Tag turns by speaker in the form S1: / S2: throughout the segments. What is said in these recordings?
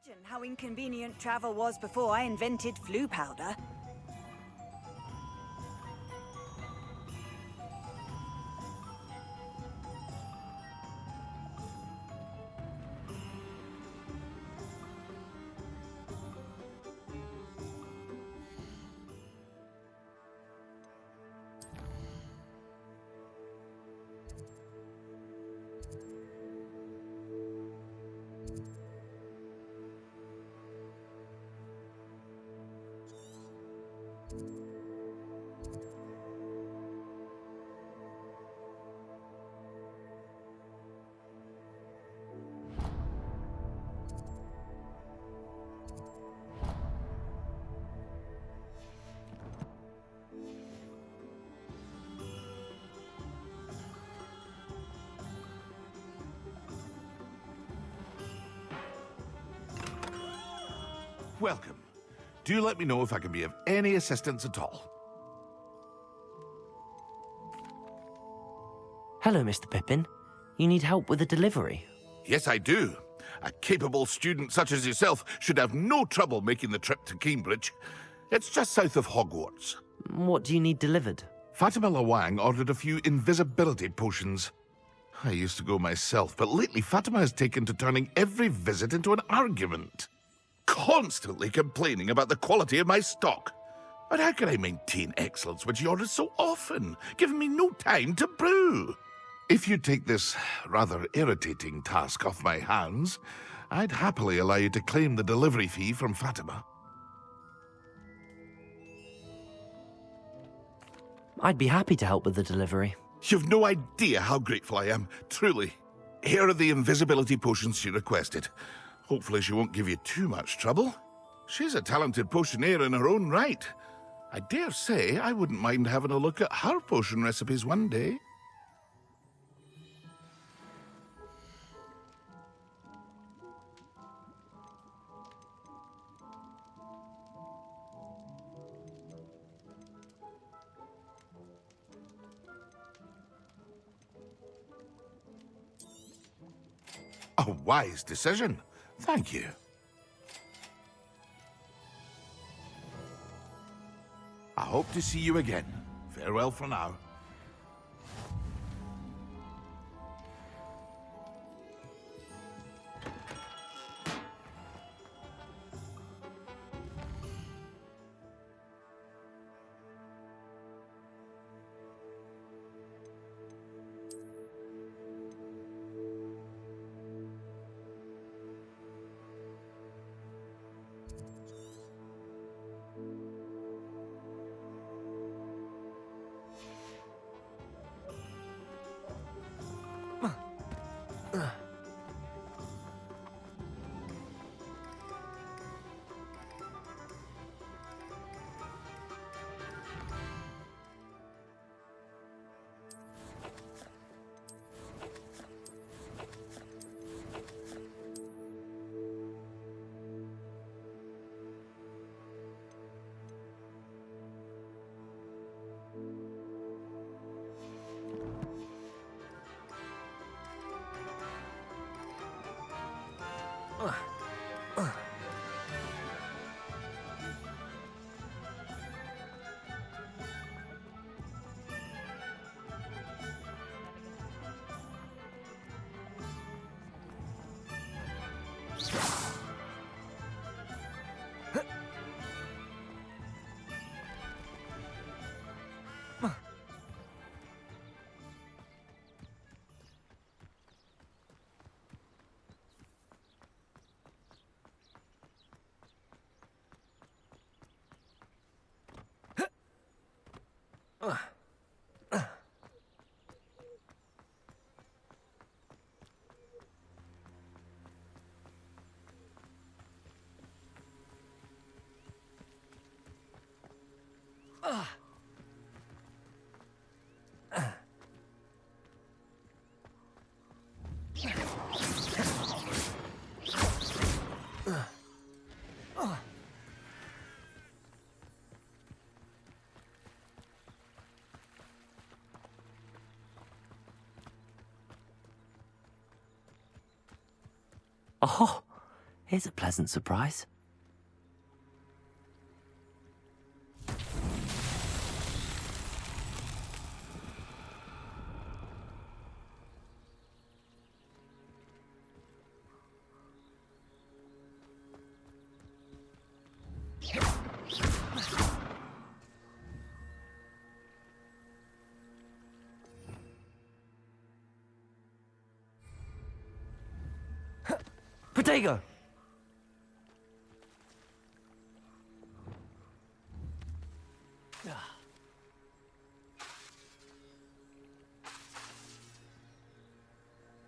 S1: Imagine how inconvenient travel was before I invented flu powder.
S2: Welcome. Do let me know if I can be of any assistance at all.
S3: Hello, Mr. Pippin. You need help with a delivery?
S2: Yes, I do. A capable student such as yourself should have no trouble making the trip to Cambridge. It's just south of Hogwarts.
S3: What do you need delivered?
S2: Fatima Lawang ordered a few invisibility potions. I used to go myself, but lately Fatima has taken to turning every visit into an argument. Constantly complaining about the quality of my stock. But how can I maintain excellence when she orders so often, giving me no time to brew? If you take this rather irritating task off my hands, I'd happily allow you to claim the delivery fee from Fatima.
S3: I'd be happy to help with the delivery.
S2: You've no idea how grateful I am, truly. Here are the invisibility potions she requested. Hopefully she won't give you too much trouble. She's a talented potioneer in her own right. I dare say I wouldn't mind having a look at her potion recipes one day. A wise decision. Thank you. I hope to see you again. Farewell for now.
S3: Oh, Here's a pleasant surprise. Protego!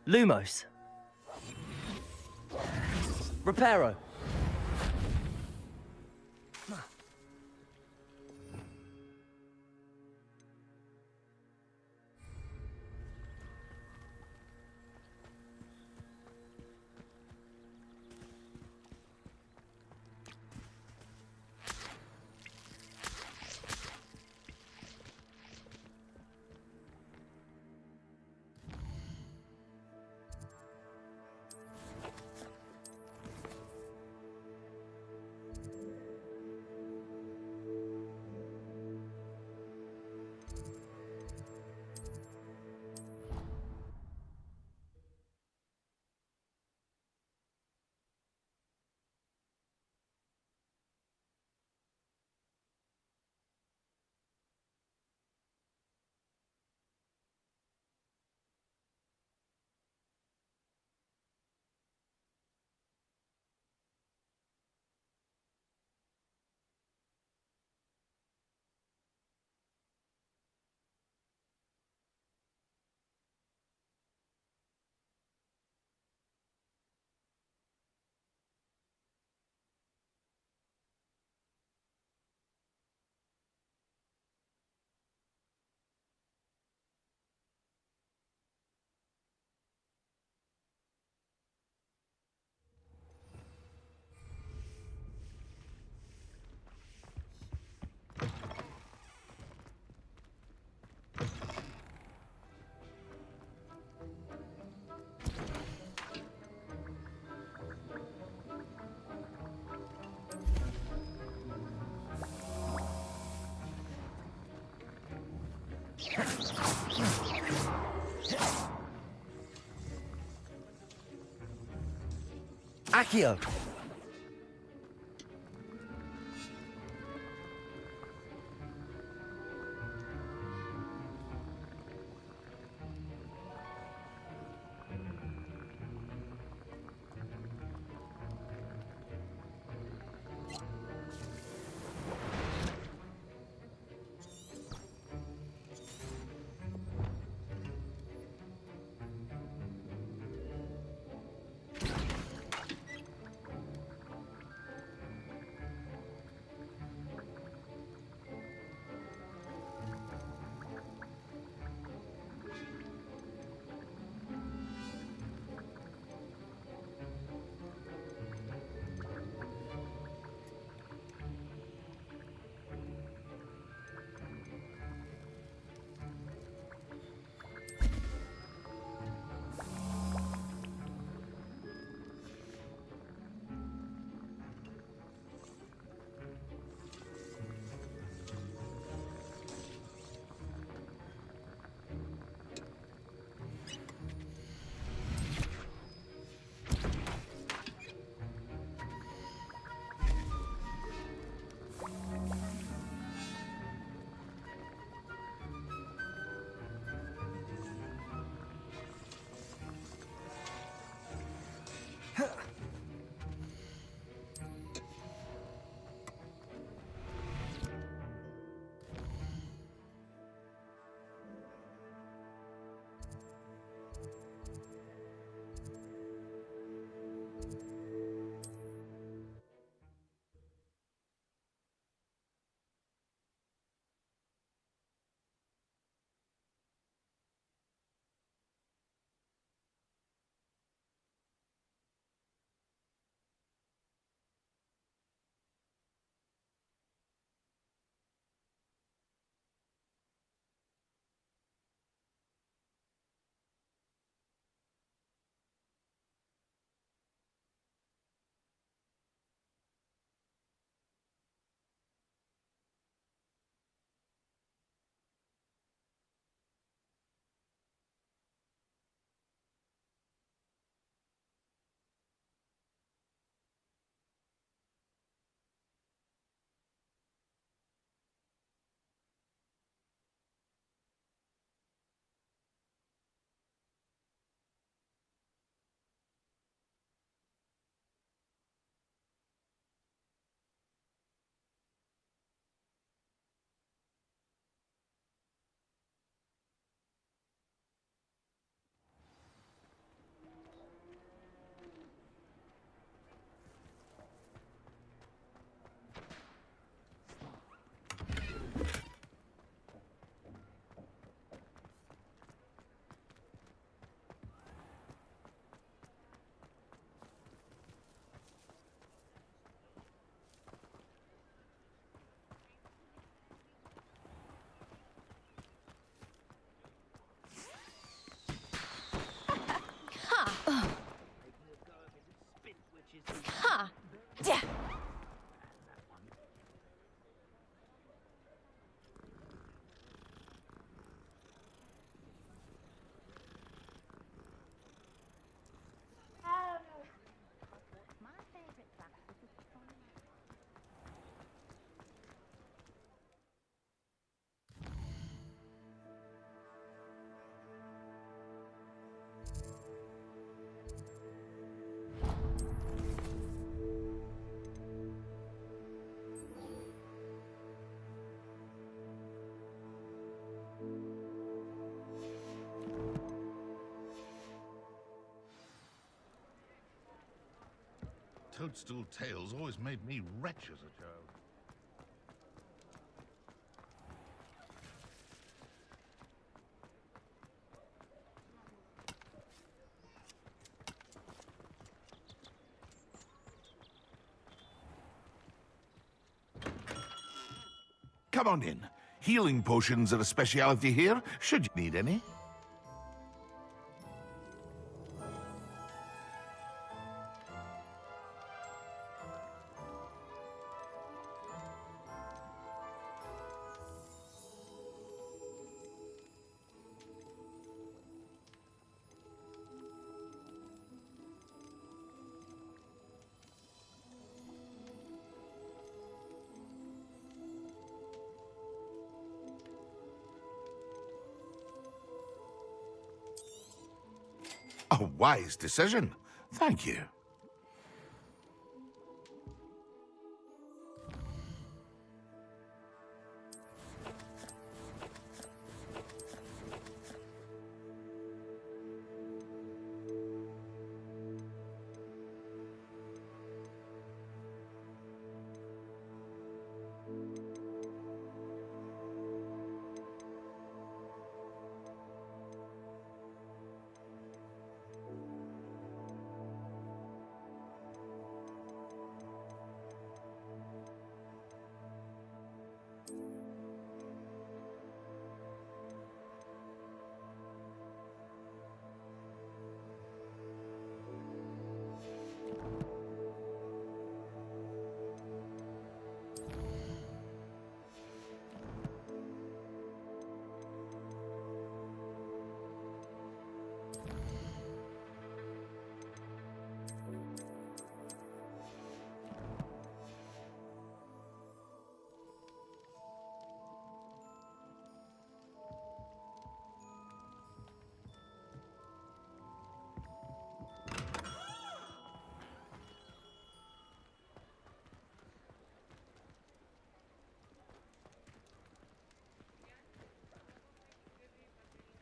S3: Lumos. Reparo. Accio!
S2: toadstool tales always made me wretched as a child. Come on in. Healing potions are a speciality here, should you need any. A wise decision. Thank you.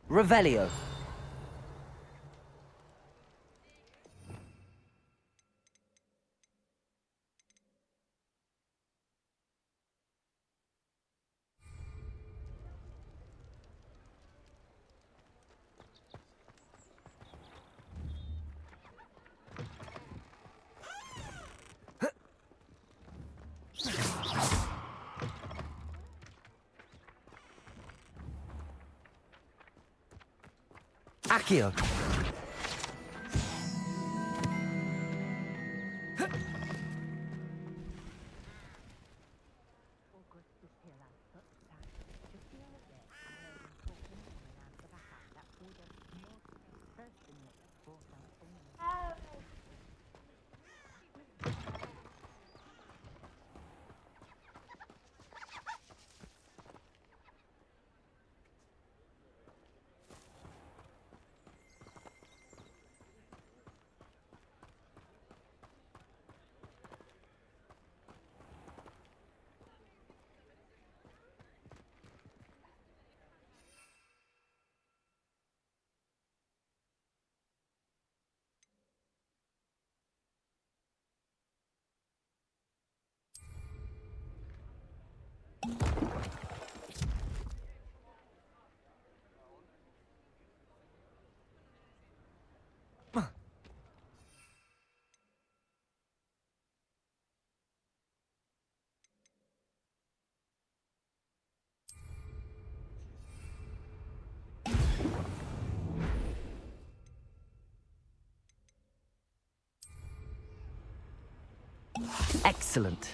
S3: Revelio. Accio. Excellent.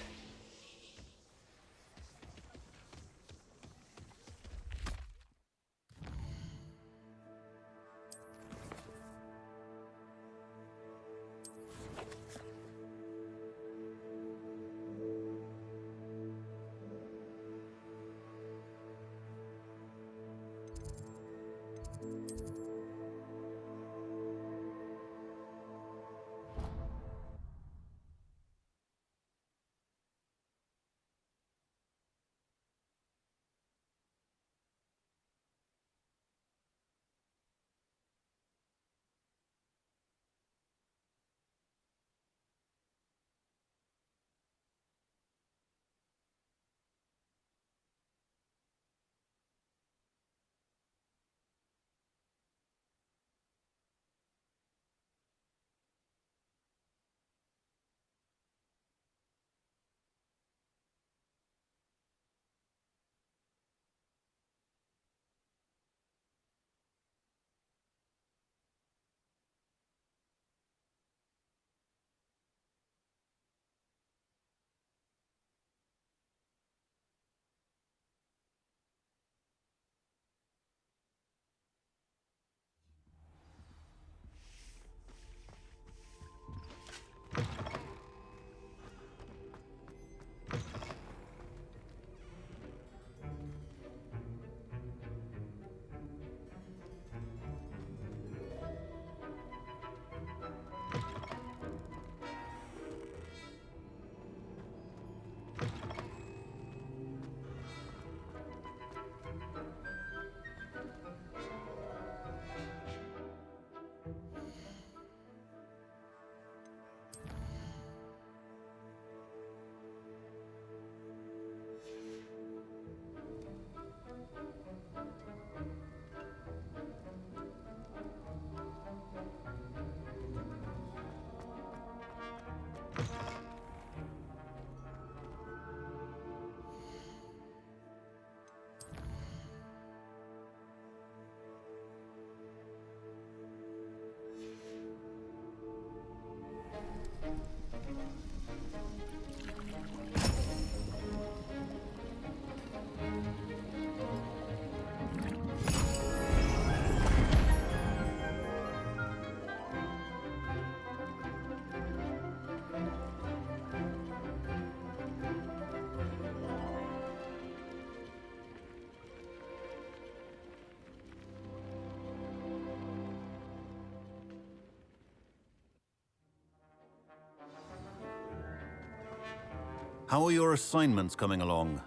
S4: How are your assignments coming along?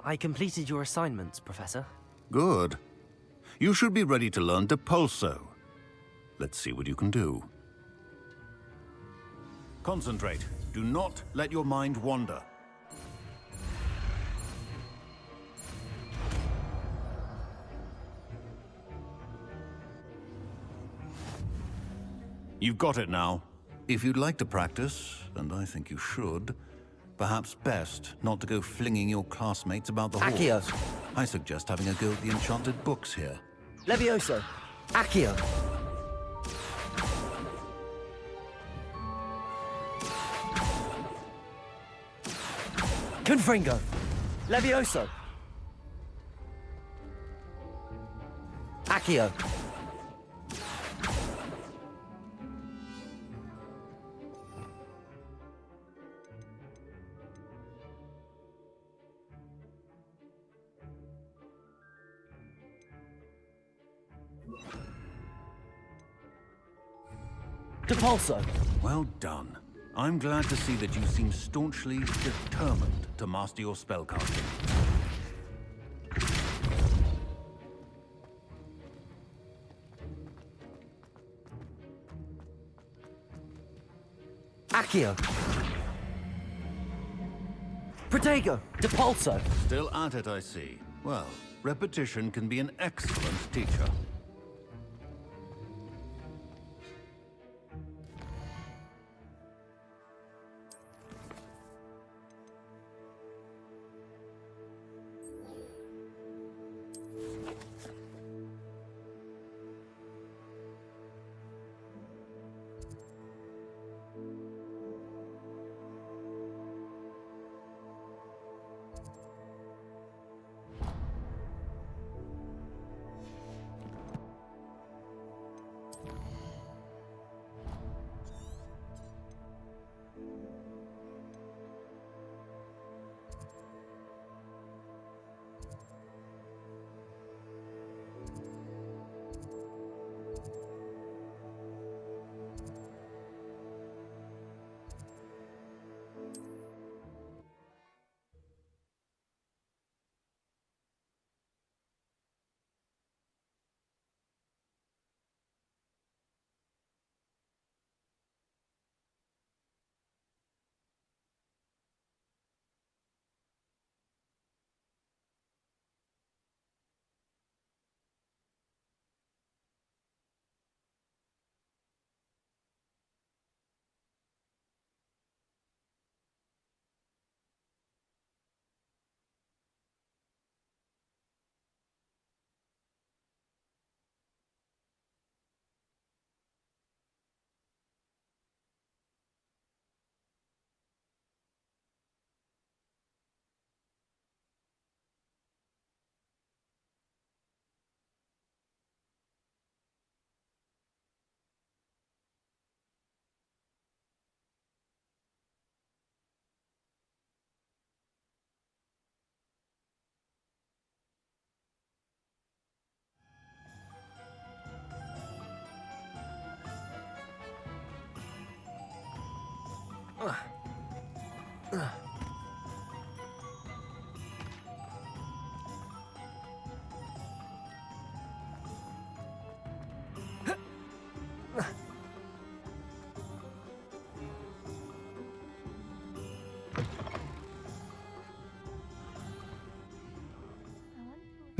S3: I completed your assignments, Professor.
S4: Good. You should be ready to learn Depulso. Let's see what you can do. Concentrate. Do not let your mind wander. You've got it now. If you'd like to practice, and I think you should, perhaps best not to go flinging your classmates about the
S3: Accio.
S4: halls. I suggest having a go at the enchanted books here.
S3: Levioso. Accio. Confringo. Levioso. Accio. Depulso.
S4: Well done. I'm glad to see that you seem staunchly determined to master your spellcasting.
S3: Accio. Protego. Depulso.
S4: Still at it, I see. Well, repetition can be an excellent teacher.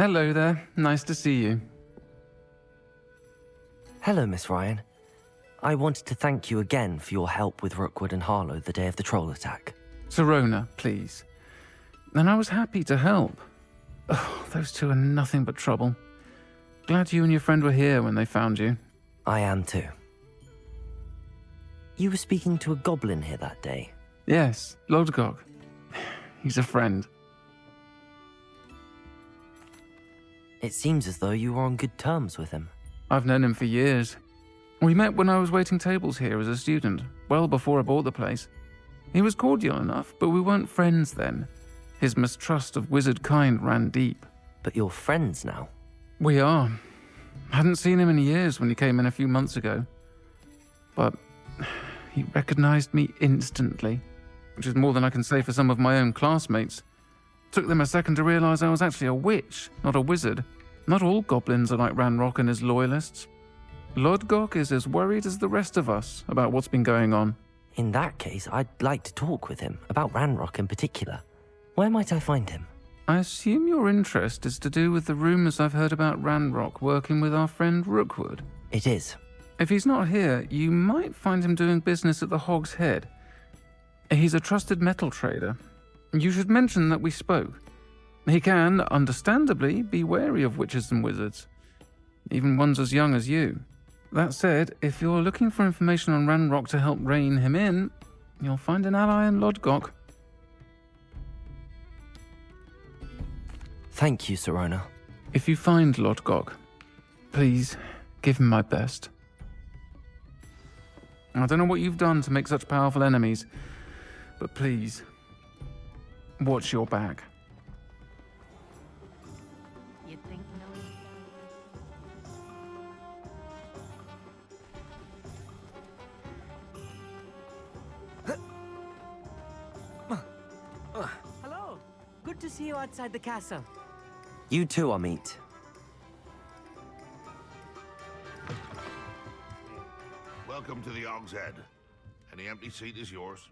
S5: Hello there. Nice to see you.
S3: Hello, Miss Ryan. I wanted to thank you again for your help with Rookwood and Harlow the day of the troll attack.
S5: Serona, please. And I was happy to help. Oh, those two are nothing but trouble. Glad you and your friend were here when they found you.
S3: I am too. You were speaking to a goblin here that day.
S5: Yes, Lodgok. He's a friend.
S3: It seems as though you were on good terms with him.
S5: I've known him for years. We met when I was waiting tables here as a student, well before I bought the place. He was cordial enough, but we weren't friends then. His mistrust of wizard kind ran deep.
S3: But you're friends now?
S5: We are. Hadn't seen him in years when he came in a few months ago. But he recognized me instantly. which is more than I can say for some of my own classmates. Took them a second to realize I was actually a witch, not a wizard. Not all goblins are like Ranrock and his loyalists. Lodgok is as worried as the rest of us about what's been going on.
S3: In that case, I'd like to talk with him, about Ranrock in particular. Where might I find him?
S5: I assume your interest is to do with the rumors I've heard about Ranrock working with our friend Rookwood.
S3: It is.
S5: If he's not here, you might find him doing business at the Hog's Head. He's a trusted metal trader. You should mention that we spoke. He can, understandably, be wary of witches and wizards, even ones as young as you. That said, if you're looking for information on Ranrock to help rein him in, you'll find an ally in Lodgok.
S3: Thank you, Sirona.
S5: If you find Lodgok, please give him my best. I don't know what you've done to make such powerful enemies, but please, watch your back.
S1: You'd think Hello. Good to see you outside the castle.
S3: You too, Amit.
S2: Welcome to the Hog's Head. Any empty seat is yours.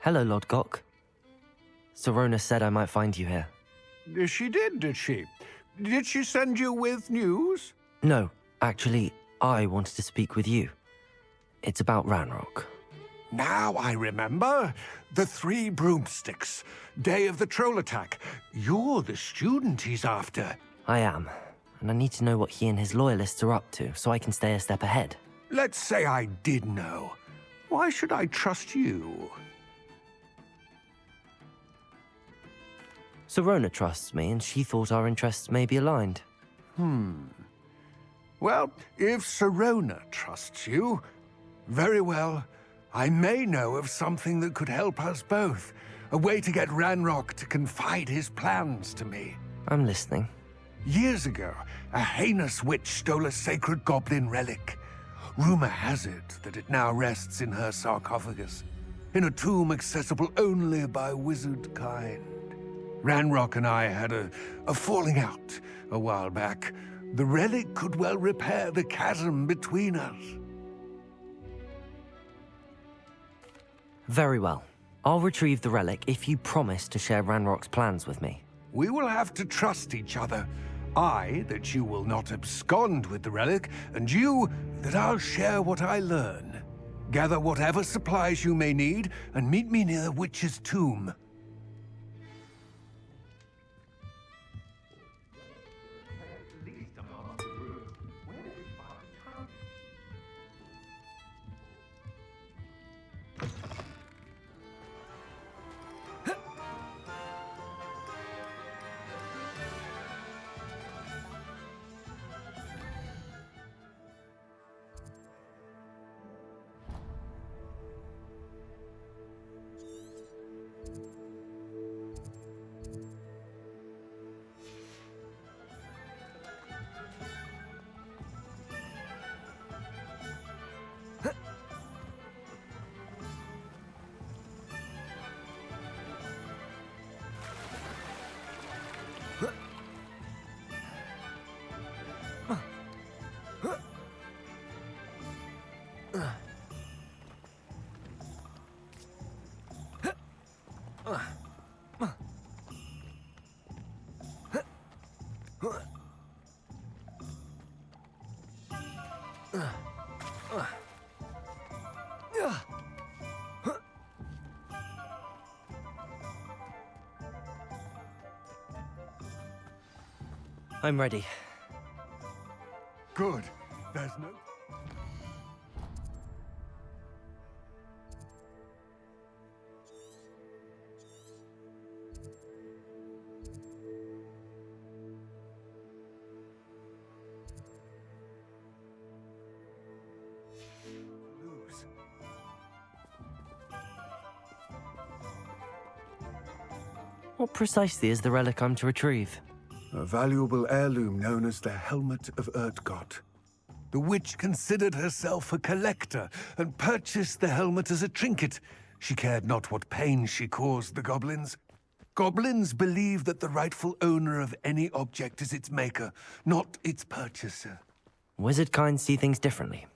S3: Hello, Lodgok. Sirona said I might find you here.
S6: She did she? Did she send you with news?
S3: No, actually, I wanted to speak with you. It's about Ranrock.
S6: Now I remember. The 3 broomsticks. Day of the troll attack. You're the student he's after.
S3: I am, and I need to know what he and his loyalists are up to so I can stay a step ahead.
S6: Let's say I did know. Why should I trust you?
S3: Sirona trusts me, and she thought our interests may be aligned.
S6: Well, if Sirona trusts you, very well. I may know of something that could help us both. A way to get Ranrock to confide his plans to me.
S3: I'm listening.
S6: Years ago, a heinous witch stole a sacred goblin relic. Rumor has it that it now rests in her sarcophagus, in a tomb accessible only by wizard kind. Ranrock and I had a falling out a while back. The relic could well repair the chasm between us.
S3: Very well. I'll retrieve the relic if you promise to share Ranrock's plans with me.
S6: We will have to trust each other. I, that you will not abscond with the relic, and you, that I'll share what I learn. Gather whatever supplies you may need, and meet me near the witch's tomb.
S3: I'm ready.
S6: Good. There's no... lose.
S3: What precisely is the relic I'm to retrieve?
S6: A valuable heirloom known as the Helmet of Urtkot. The witch considered herself a collector and purchased the helmet as a trinket. She cared not what pain she caused the goblins. Goblins believe that the rightful owner of any object is its maker, not its purchaser.
S3: Wizard kind see things differently.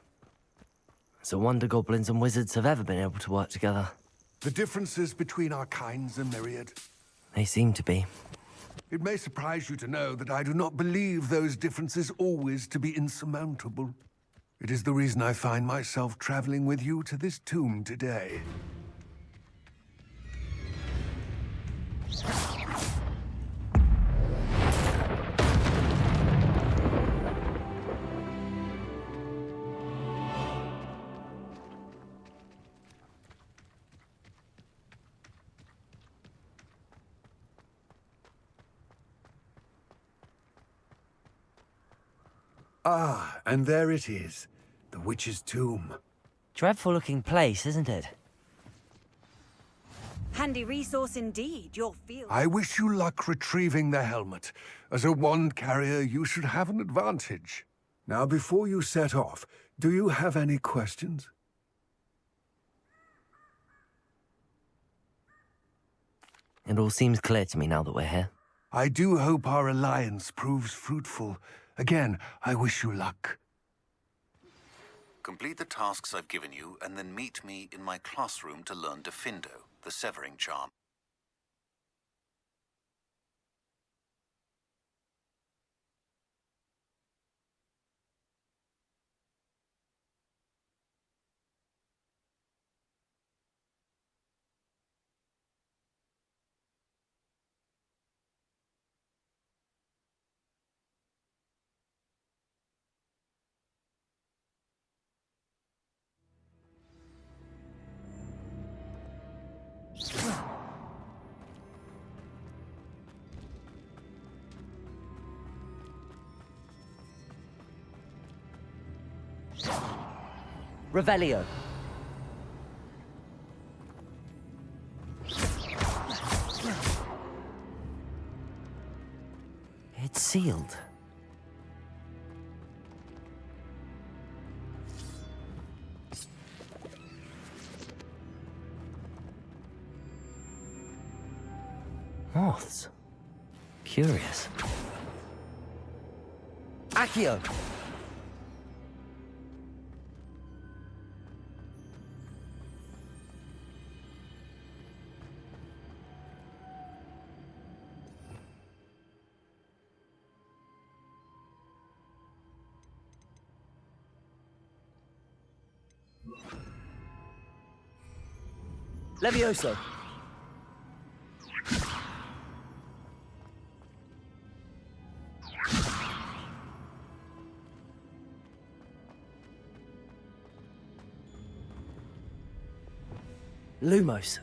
S3: It's a wonder goblins and wizards have ever been able to work together.
S6: The differences between our kinds are myriad.
S3: They seem to be.
S6: It may surprise you to know that I do not believe those differences always to be insurmountable. It is the reason I find myself traveling with you to this tomb today. Ah, and there it is. The witch's tomb.
S3: Dreadful looking place, isn't it?
S1: Handy resource indeed, your field.
S6: I wish you luck retrieving the helmet. As a wand carrier, you should have an advantage. Now, before you set off, do you have any questions?
S3: It all seems clear to me now that we're here.
S6: I do hope our alliance proves fruitful. Again, I wish you luck.
S4: Complete the tasks I've given you, and then meet me in my classroom to learn Defindo, the severing charm.
S3: Revelio. It's sealed. Moths. Curious. Accio! Levioso. Lumos.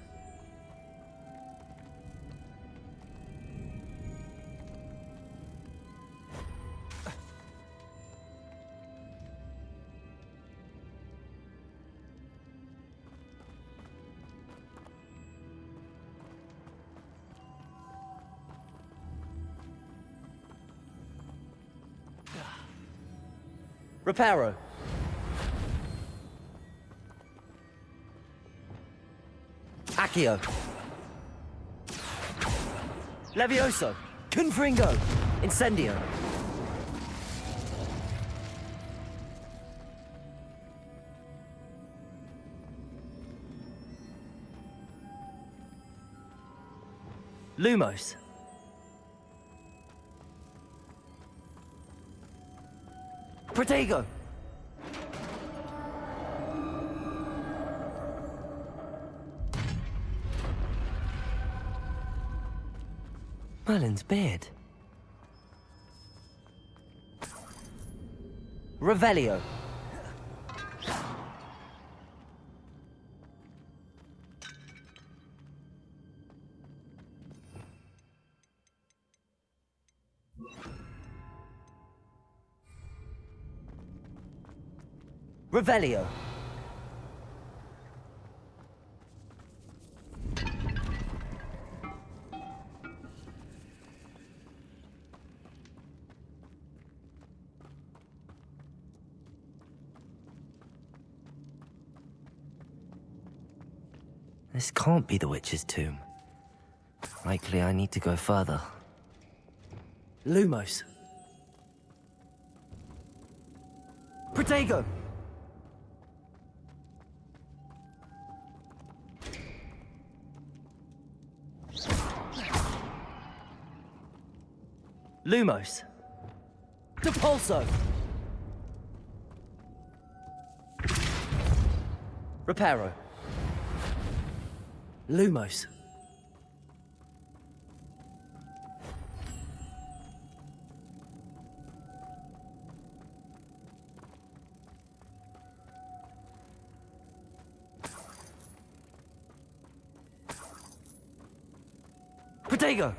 S3: Reparo. Accio. Levioso. Confringo. Incendio. Lumos. Protego. Merlin's beard. Revelio. Revelio. This can't be the witch's tomb. Likely I need to go further. Lumos. Protego! Lumos. Depulso! Reparo. Lumos. Protego!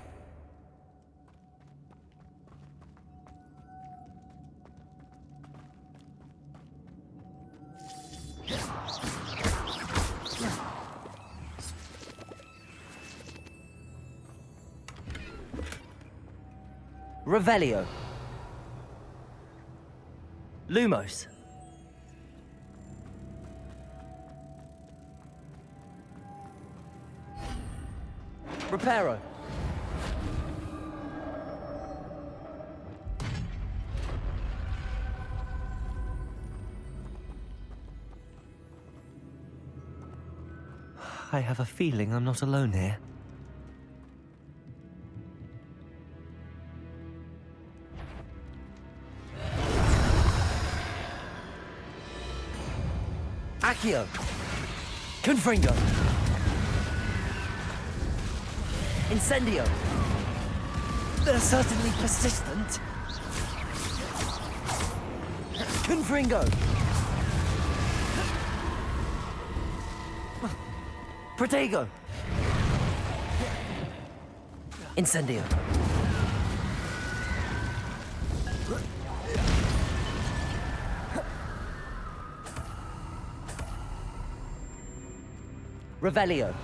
S3: Revelio. Lumos. Reparo. I have a feeling I'm not alone here. Accio! Confringo! Incendio! They're certainly persistent. Confringo! Protego! Incendio! Revelio.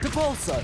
S3: Depulso.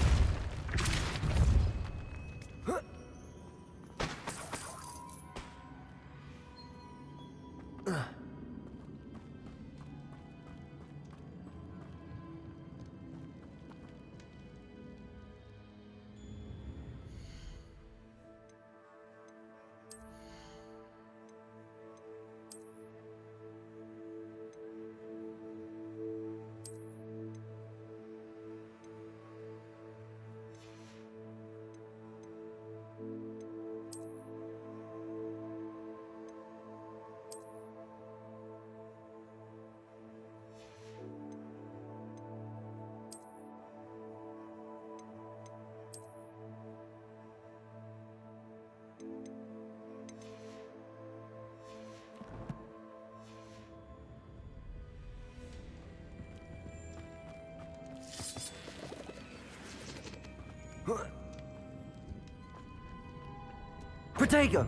S3: Protego!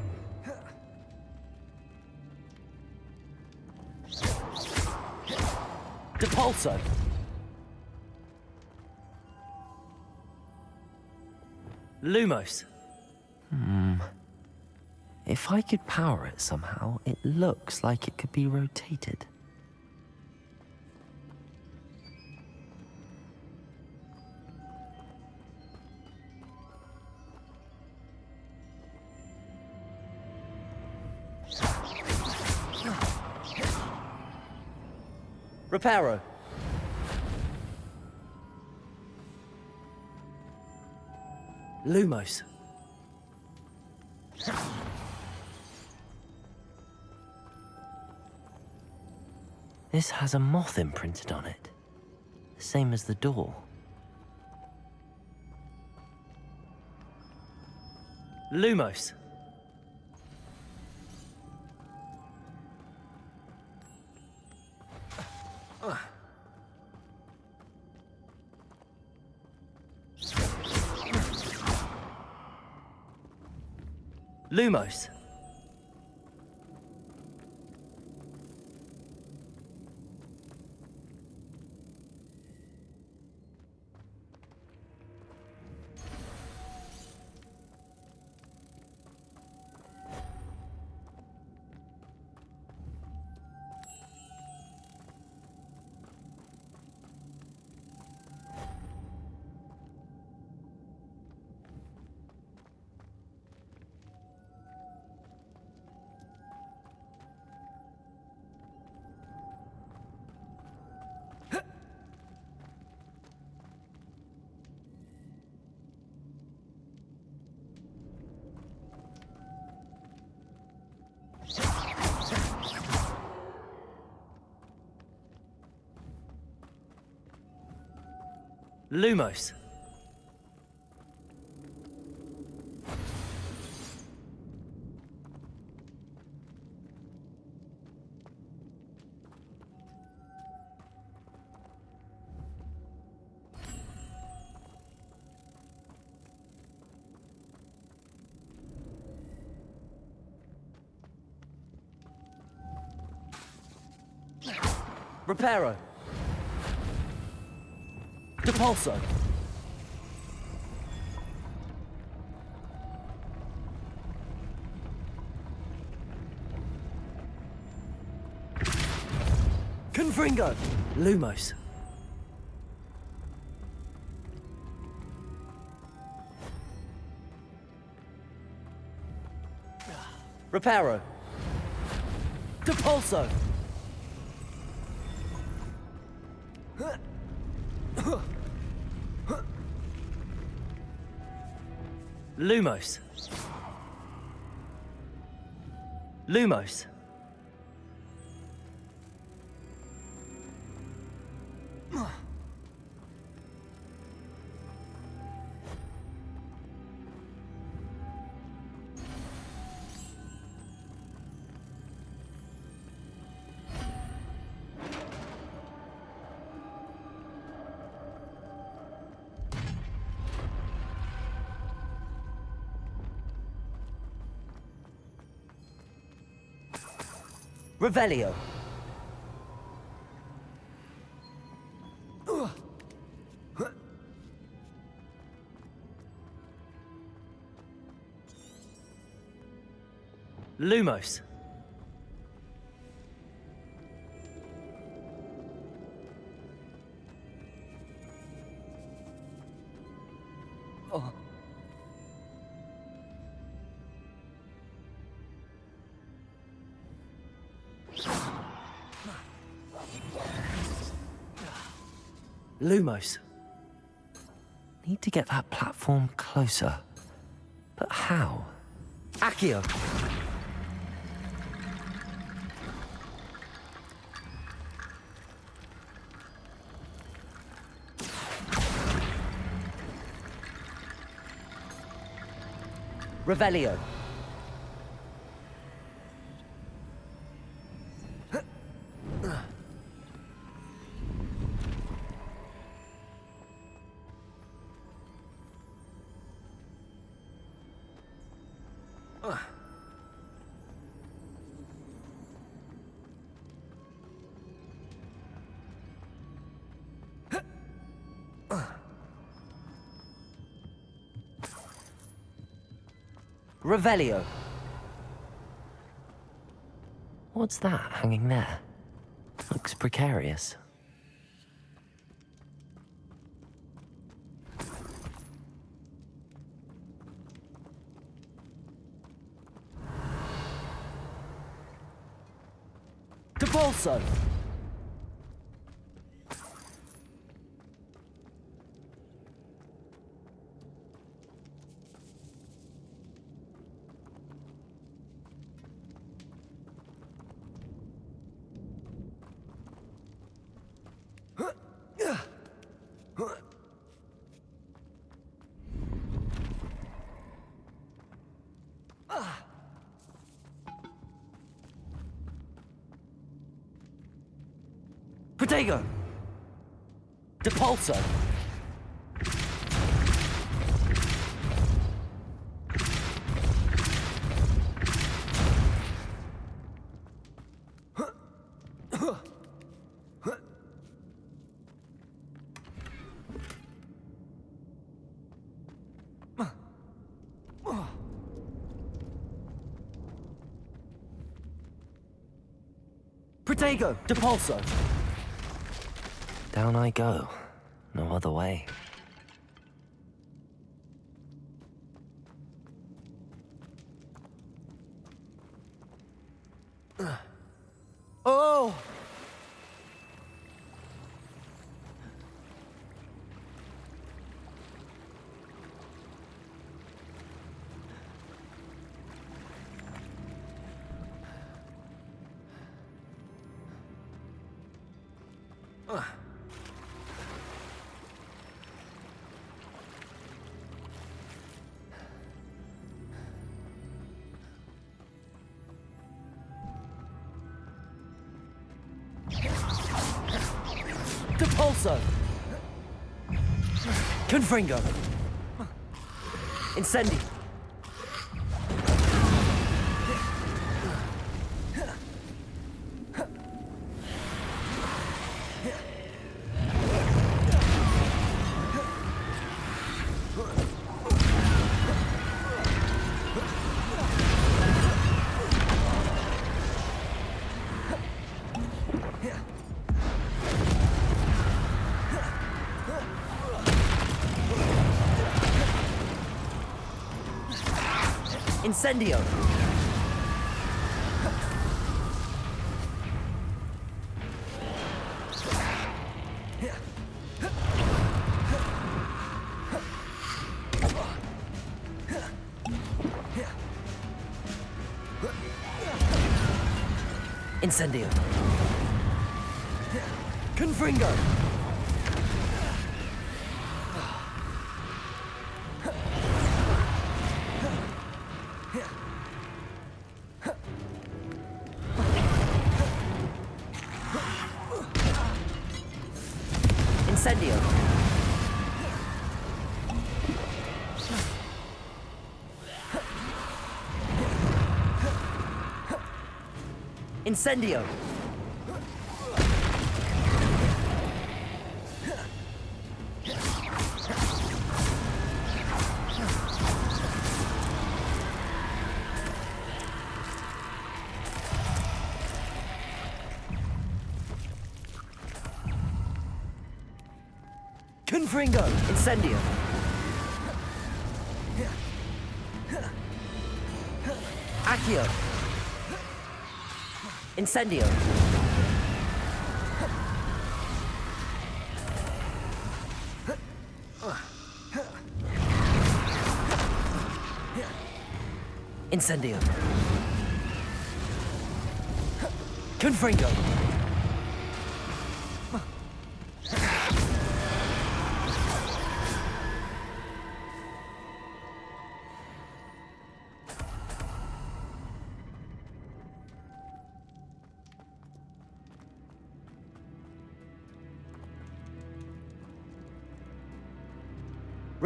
S3: Depulso! Lumos! If I could power it somehow, it looks like it could be rotated. Reparo. Lumos. This has a moth imprinted on it, the same as the door. Lumos. Lumos. Lumos. Reparo. Depulso. Confringo. Lumos. Reparo. Depulso. Lumos. Lumos. Revelio. Lumos. Oh. Lumos. Need to get that platform closer. But how? Accio. Revelio. Revelio. What's that hanging there? Looks precarious. Depulso. Protego. Depulso. Protego. Depulso. Down I go. No other way. Oh! Depulso! Confringo! Incendi! Incendio! Incendio! Confringo! Incendio! Incendio! Confringo! Incendio! Accio! Incendio! Incendio! Confringo!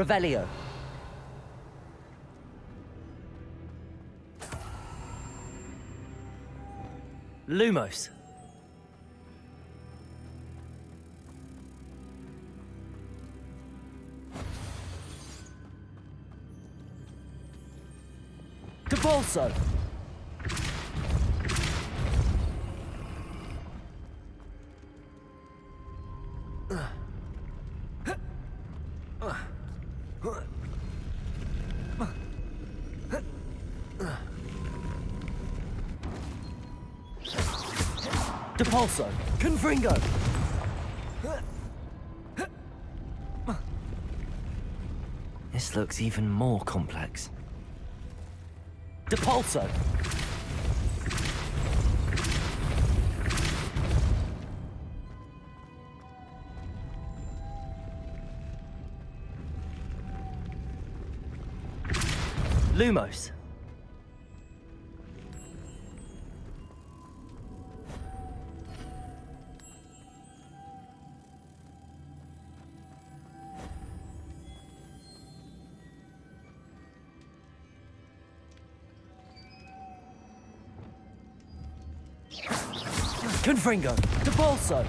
S3: Revelio. Lumos. Depulso. Depulso. Confringo. This looks even more complex. Depulso. Lumos. Confringo. Depulso.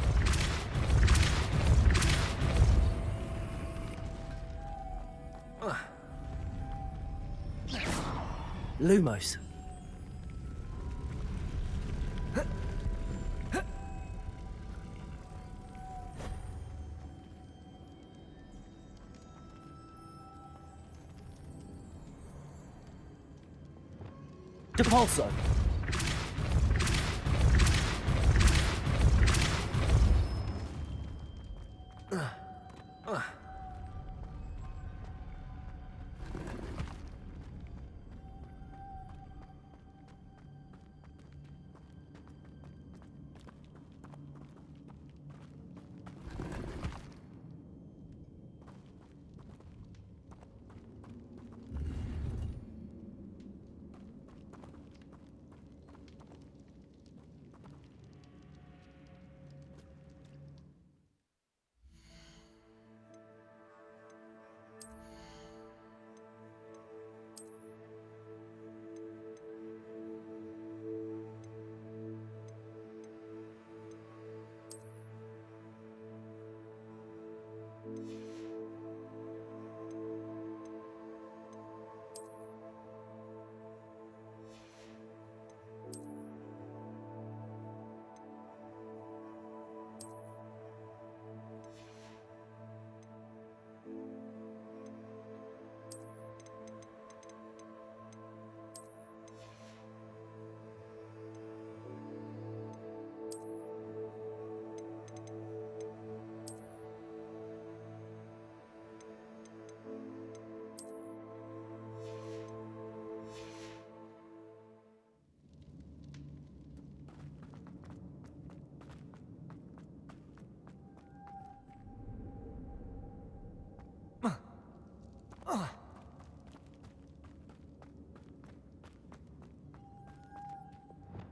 S3: Lumos. Depulso.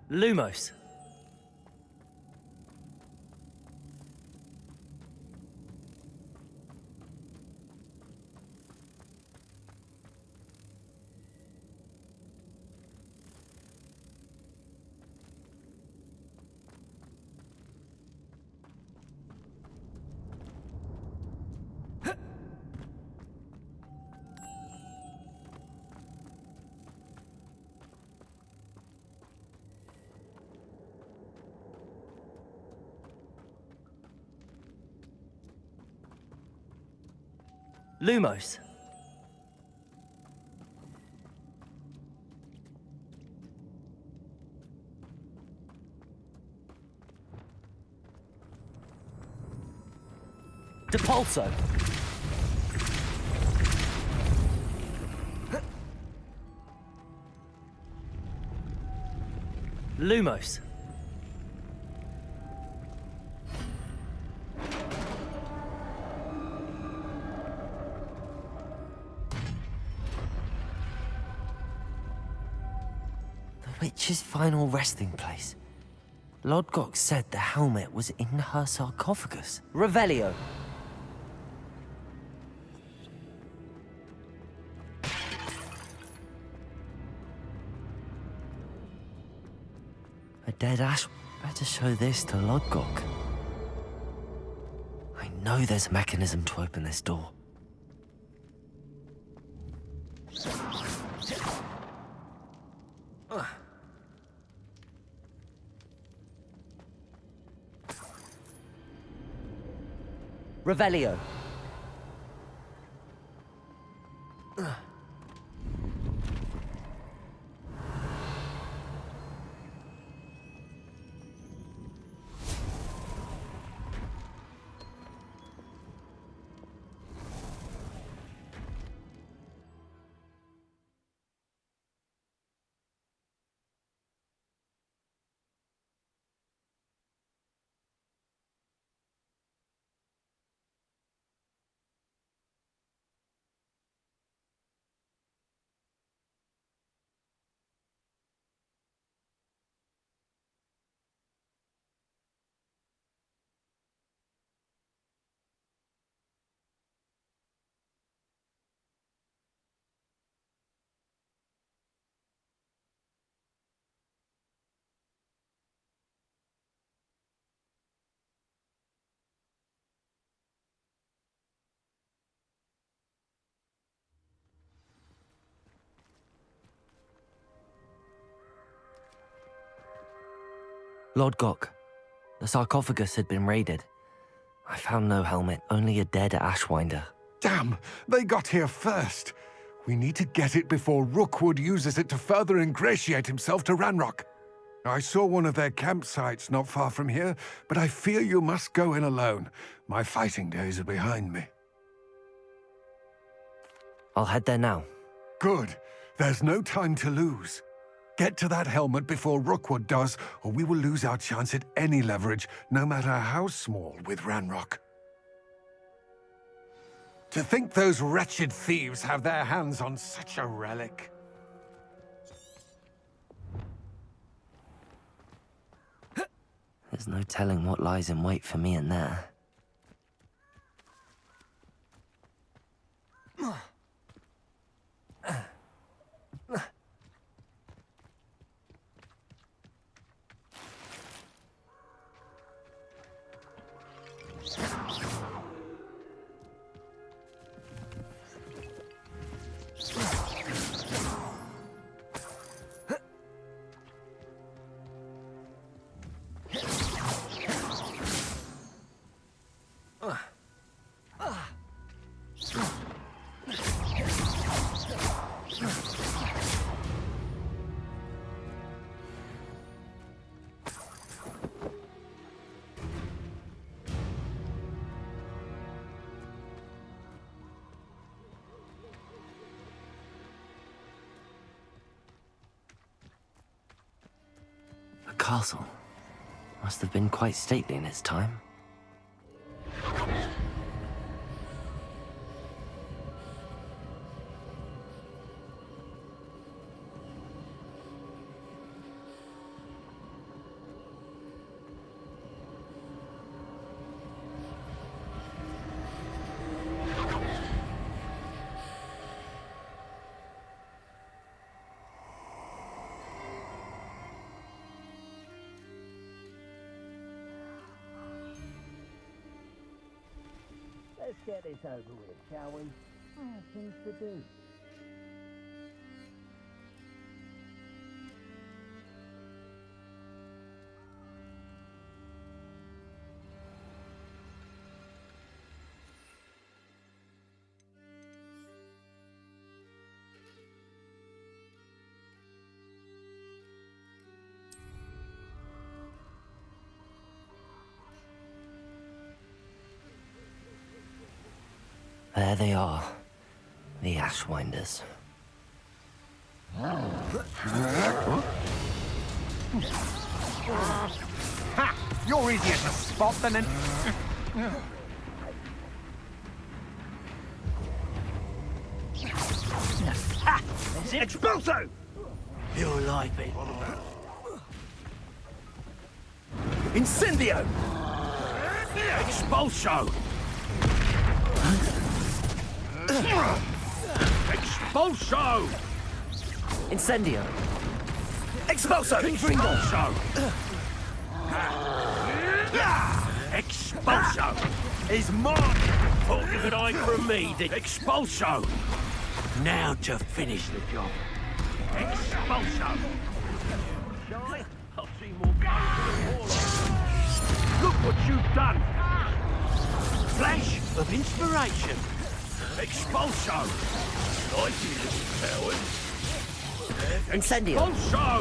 S3: Lumos. Lumos. Depulso. Lumos. The witch's final resting place. Lodgok said the helmet was in her sarcophagus. Revelio. A dead ash. Better show this to Lodgok. I know there's a mechanism to open this door. Revelio. Lodgok. The sarcophagus had been raided. I found no helmet, only a dead ashwinder.
S6: Damn! They got here first. We need to get it before Rookwood uses it to further ingratiate himself to Ranrock. I saw one of their campsites not far from here, but I fear you must go in alone. My fighting days are behind me.
S3: I'll head there now.
S6: Good. There's no time to lose. Get to that helmet before Rookwood does, or we will lose our chance at any leverage, no matter how small, with Ranrock. To think those wretched thieves have their hands on such a relic.
S3: There's no telling what lies in wait for me in there. The castle must have been quite stately in its time. Let's get this over with, shall we? I have things to do. There they are, the Ashwinders.
S6: Ha! You're easier to spot than an... Ha! Expulso!
S3: You'll like it.
S6: Incendio! Expulso! Expulso!
S3: Incendio.
S6: Expulso! Expulso! Expulso! Is mine! Thought you could hide from me, did Expulso! Now to finish the job. Expulso! Shy? I'll see more guns than the Look what you've done! Flash of inspiration! Expulso! Like you little coward!
S3: Incendio.
S6: Expulso!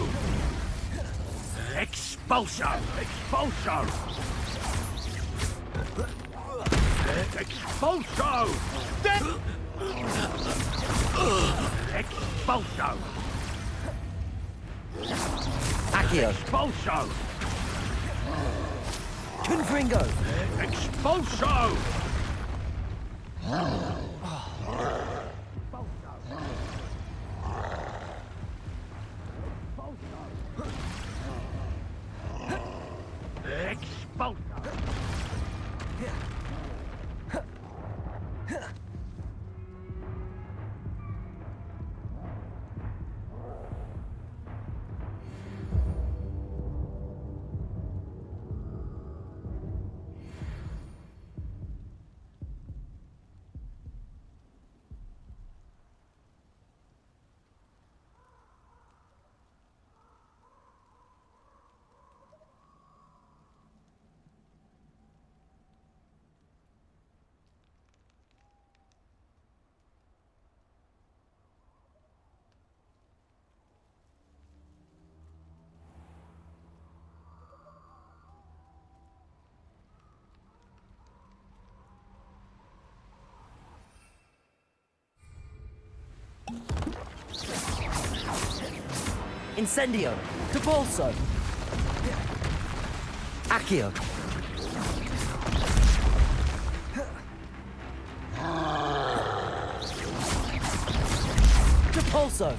S6: Expulso! Expulso! Expulso! Expulso!
S3: Accio.
S6: Expulso!
S3: Confringo.
S6: Expulso! Expulso!
S3: Incendio. Depulso. Accio. Depulso.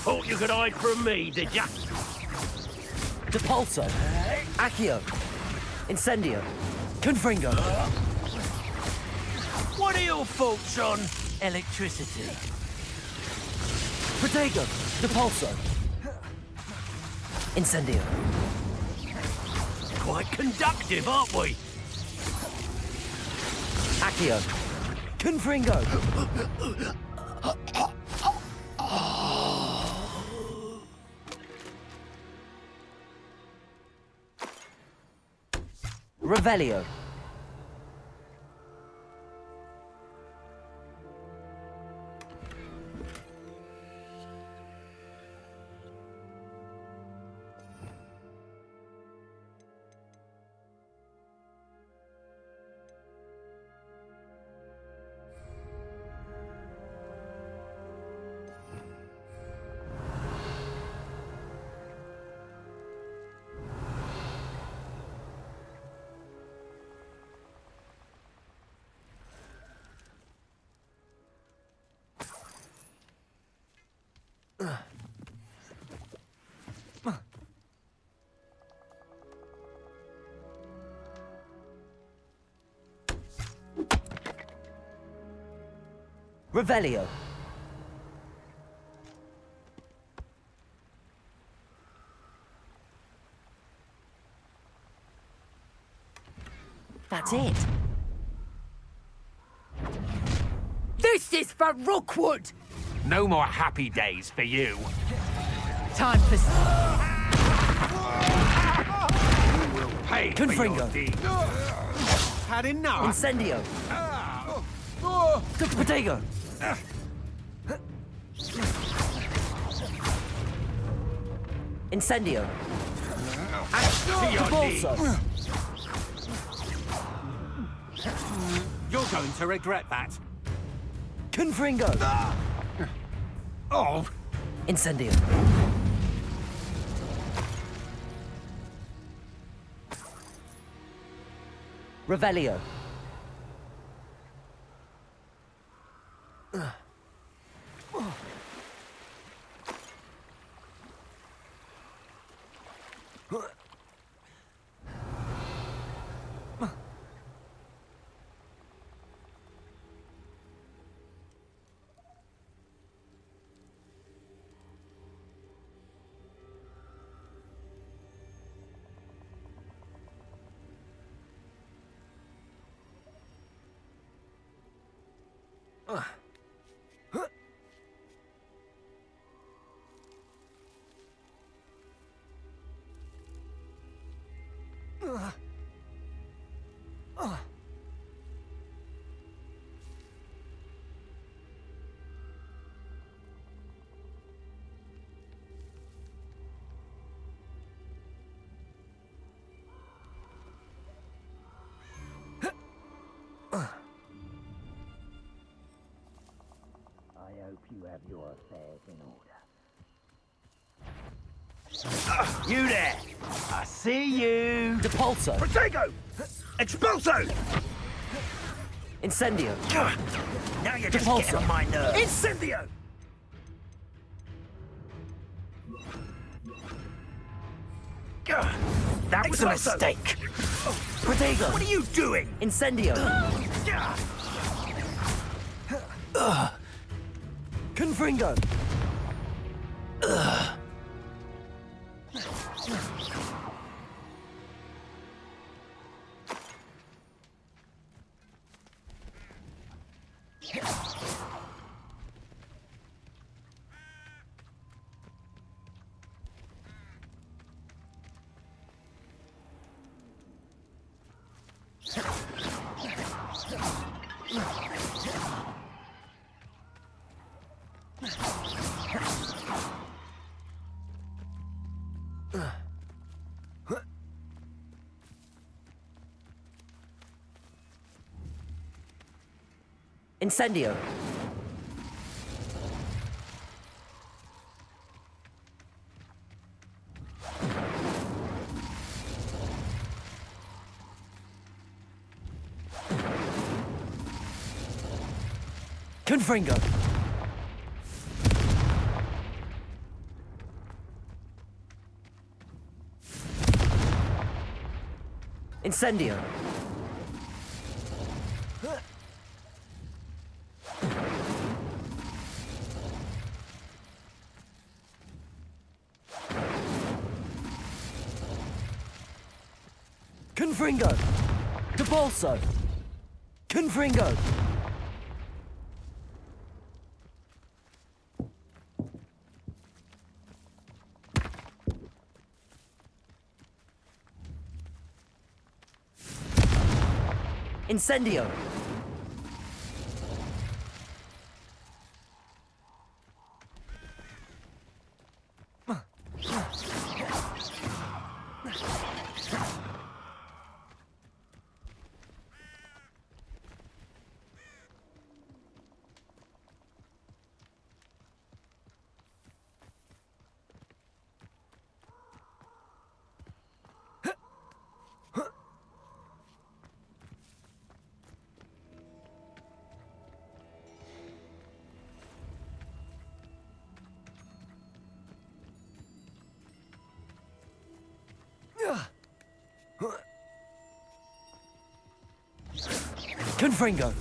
S6: Thought you could hide from me, did ya?
S3: Depulso. Accio. Incendio. Confringo.
S6: What are your thoughts on electricity?
S3: Protego. Depulso. Incendio.
S6: Quite conductive, aren't we?
S3: Accio. Confringo. Revelio. Revelio. That's it.
S7: This is for Rookwood!
S8: No more happy days for you.
S7: Time for...
S8: You will pay for your
S3: Confringo.
S8: deeds. Had enough.
S3: Incendio. Potato. Incendio.
S8: To your
S3: Bolso.
S8: knees. You're going to regret that.
S3: Confringo.
S8: Oh,
S3: Incendio. Revelio.
S9: I hope you have your affairs in order.
S8: you there. I see you.
S3: Depulso.
S8: Protego! Expulso!
S3: Incendio.
S8: Now you're just
S3: Depulso.
S8: getting on my nerves. Incendio! That was a mistake.
S3: Protego.
S8: What are you doing?
S3: Incendio. Confringo. Incendio. Confringo. Incendio. Confringo. Depulso. Confringo. Incendio. Confringo.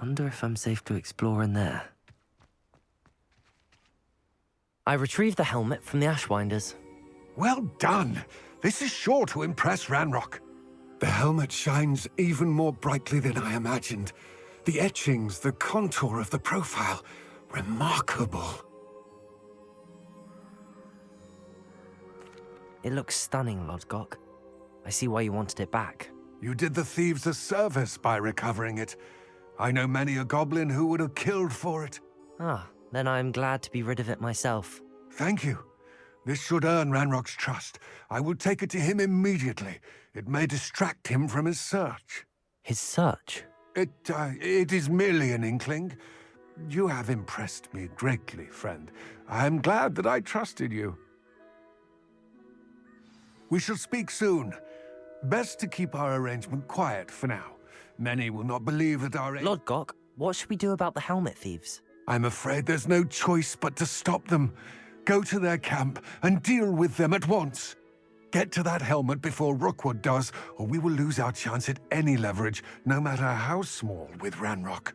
S3: Wonder if I'm safe to explore in there. I retrieved the helmet from the Ashwinders.
S6: Well done! This is sure to impress Ranrock. The helmet shines even more brightly than I imagined. The etchings, the contour of the profile, remarkable.
S3: It looks stunning, Lodgok. I see why you wanted it back.
S6: You did the thieves a service by recovering it. I know many a goblin who would have killed for it.
S3: Ah, then I'm glad to be rid of it myself.
S6: Thank you. This should earn Ranrock's trust. I will take it to him immediately. It may distract him from his search.
S3: His search?
S6: It is merely an inkling. You have impressed me greatly, friend. I am glad that I trusted you. We shall speak soon. Best to keep our arrangement quiet for now. Many will not believe that our...
S3: Lodgok, what should we do about the helmet thieves?
S6: I'm afraid there's no choice but to stop them. Go to their camp and deal with them at once. Get to that helmet before Rookwood does, or we will lose our chance at any leverage, no matter how small, with Ranrock.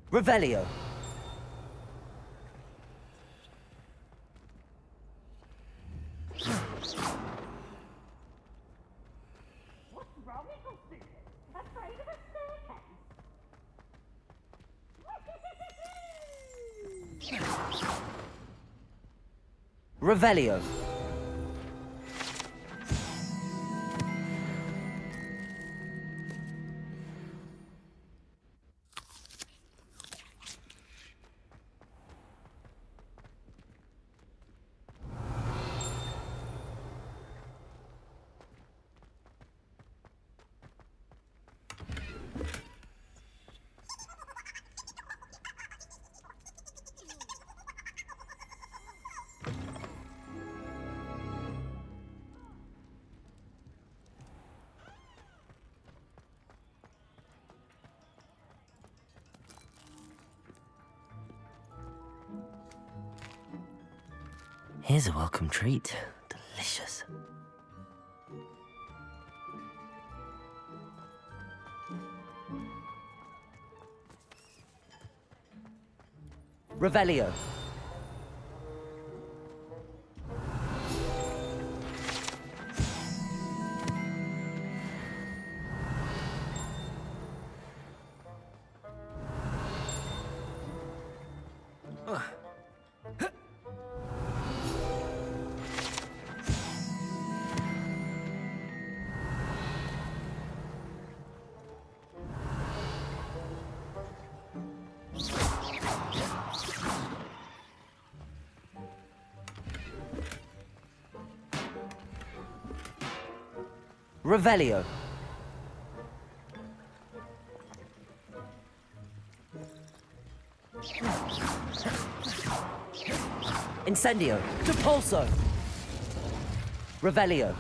S3: Revelio.
S10: What's wrong, little stupid? Afraid of a staircase?
S3: Revelio. Here's a welcome treat. Delicious. Revelio. Revelio. Incendio. Depulso. Revelio.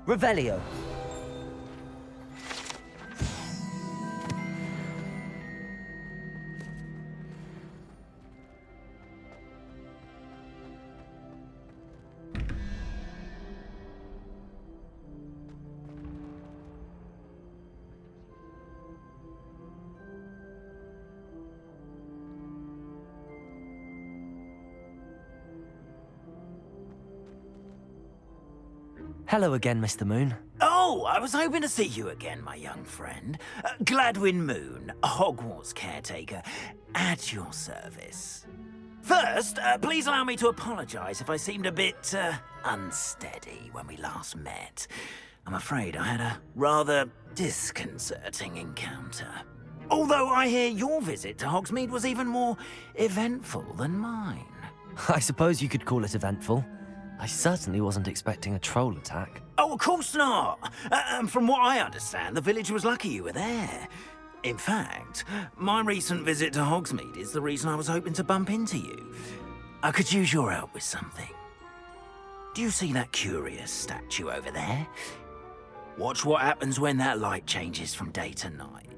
S3: Revelio. Hello again, Mr. Moon.
S11: Oh, I was hoping to see you again, my young friend. Gladwin Moon, Hogwarts caretaker, at your service. First, please allow me to apologize if I seemed a bit unsteady when we last met. I'm afraid I had a rather disconcerting encounter. Although I hear your visit to Hogsmeade was even more eventful than mine.
S3: I suppose you could call it eventful. I certainly wasn't expecting a troll attack.
S11: Oh, of course not. From what I understand, the village was lucky you were there. In fact, my recent visit to Hogsmeade is the reason I was hoping to bump into you. I could use your help with something. Do you see that curious statue over there? Watch what happens when that light changes from day to night.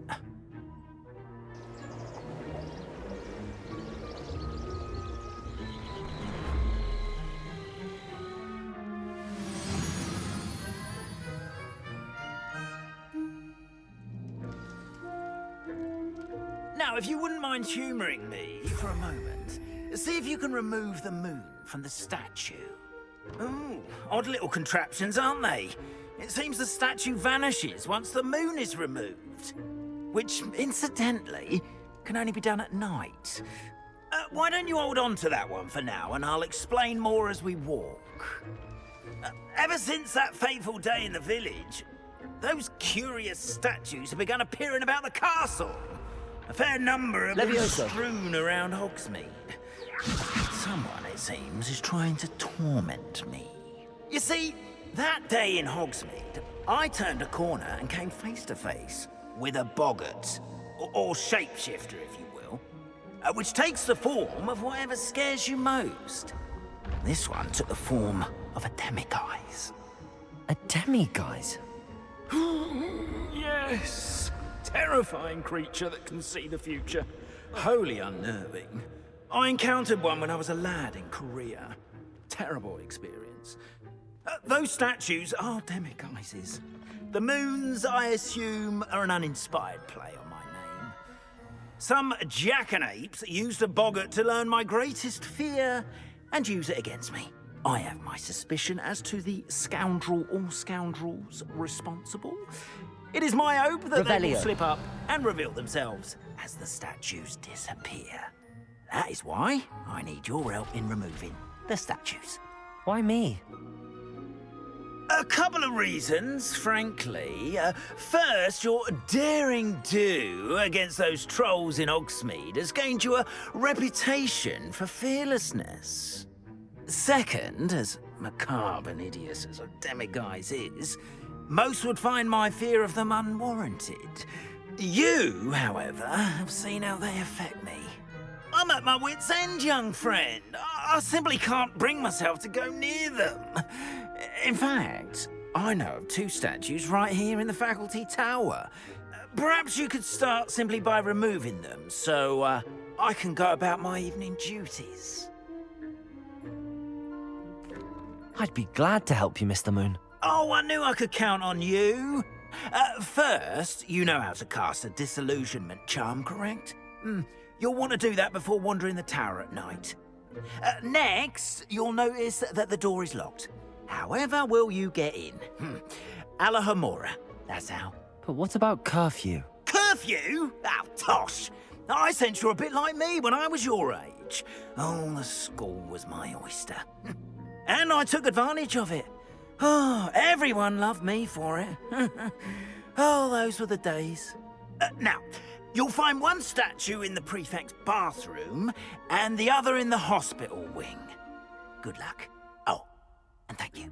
S11: Now, if you wouldn't mind humouring me for a moment, see if you can remove the moon from the statue. Ooh, odd little contraptions, aren't they? It seems the statue vanishes once the moon is removed. Which, incidentally, can only be done at night. Why don't you hold on to that one for now, and I'll explain more as we walk. Ever since that fateful day in the village, those curious statues have begun appearing about the castle. A fair number of them strewn around Hogsmeade. Someone, it seems, is trying to torment me. You see, that day in Hogsmeade, I turned a corner and came face to face with a boggart, or shapeshifter, if you will, which takes the form of whatever scares you most. This one took the form of a demiguise.
S3: A demiguise?
S11: Yes. Terrifying creature that can see the future. Wholly unnerving. I encountered one when I was a lad in Korea. Terrible experience. Those statues are demiguises. The moons, I assume, are an uninspired play on my name. Some jackanapes used a boggart to learn my greatest fear and use it against me. I have my suspicion as to the scoundrel or scoundrels responsible. It is my hope that they will
S3: Revelio.
S11: slip up and reveal themselves as the statues disappear. That is why I need your help in removing the statues.
S3: Why me?
S11: A couple of reasons, frankly. First, your daring do against those trolls in Hogsmeade has gained you a reputation for fearlessness. Second, as macabre and hideous as a demiguise is, most would find my fear of them unwarranted. You, however, have seen how they affect me. I'm at my wit's end, young friend. I simply can't bring myself to go near them. In fact, I know of 2 statues right here in the faculty tower. Perhaps you could start simply by removing them, so I can go about my evening duties.
S3: I'd be glad to help you, Mr. Moon.
S11: Oh, I knew I could count on you. First, you know how to cast a disillusionment charm, correct? You'll want to do that before wandering the tower at night. Next, you'll notice that the door is locked. However will you get in? Alahomora, that's how.
S3: But what about curfew?
S11: Curfew? Oh, tosh. I sense you're a bit like me when I was your age. Oh, the school was my oyster. And I took advantage of it. Oh, everyone loved me for it. Oh, those were the days. Now, you'll find one statue in the prefect's bathroom and the other in the hospital wing. Good luck. Oh, and thank you.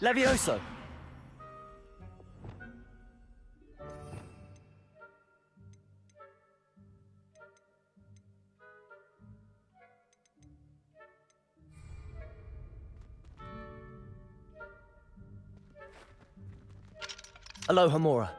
S3: Levioso! Alohomora.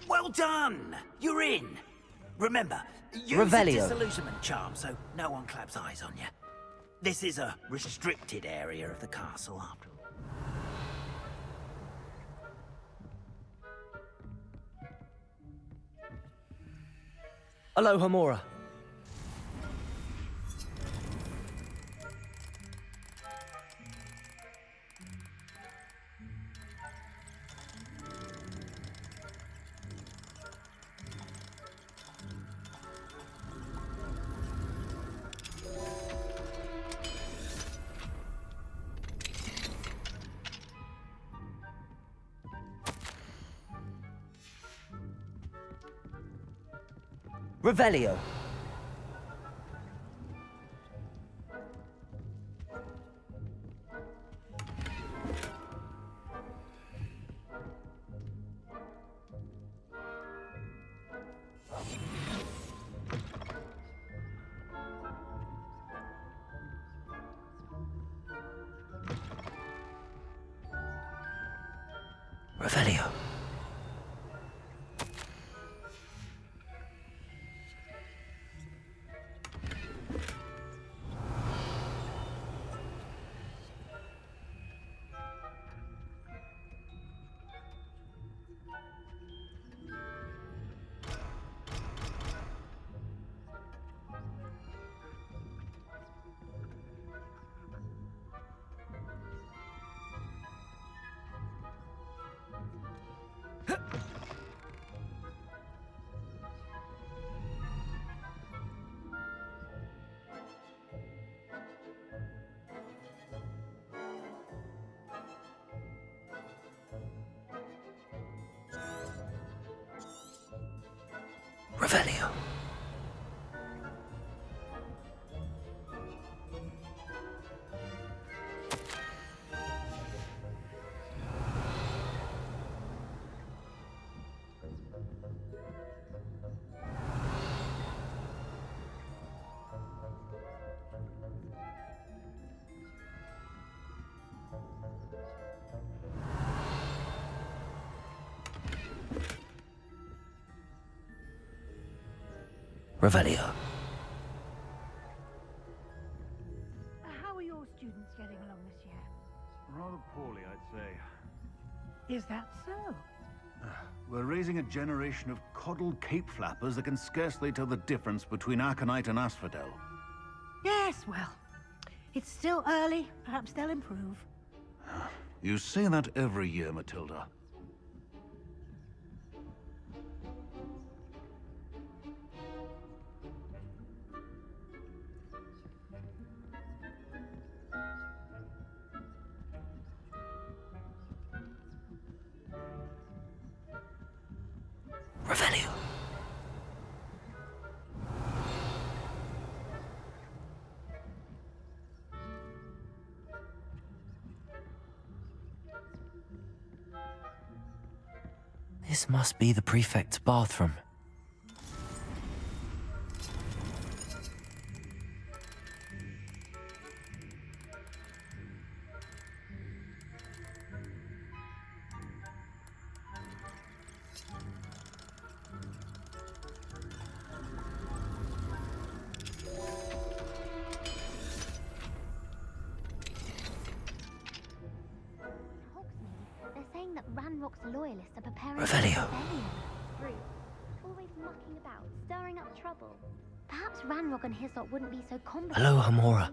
S11: Well done! You're in. Remember, use
S3: Revelio.
S11: the disillusionment charm so no one claps eyes on you. This is a restricted area of the castle after all.
S3: Aloha Mora. Revelio. Revelio. Revelio. Revelio.
S10: How are your students getting along this year?
S12: Rather poorly, I'd say.
S10: Is that so?
S12: We're raising a generation of coddled cape flappers that can scarcely tell the difference between aconite and asphodel.
S10: Yes, well, it's still early. Perhaps they'll improve.
S12: You say that every year, Matilda.
S3: Revelio. This must be the prefect's bathroom.
S13: Loyalists are preparing
S3: Revelio.
S13: Group, always mucking about, stirring up trouble. Perhaps Ranrock and his lot wouldn't be so competent.
S3: Aloha Mora.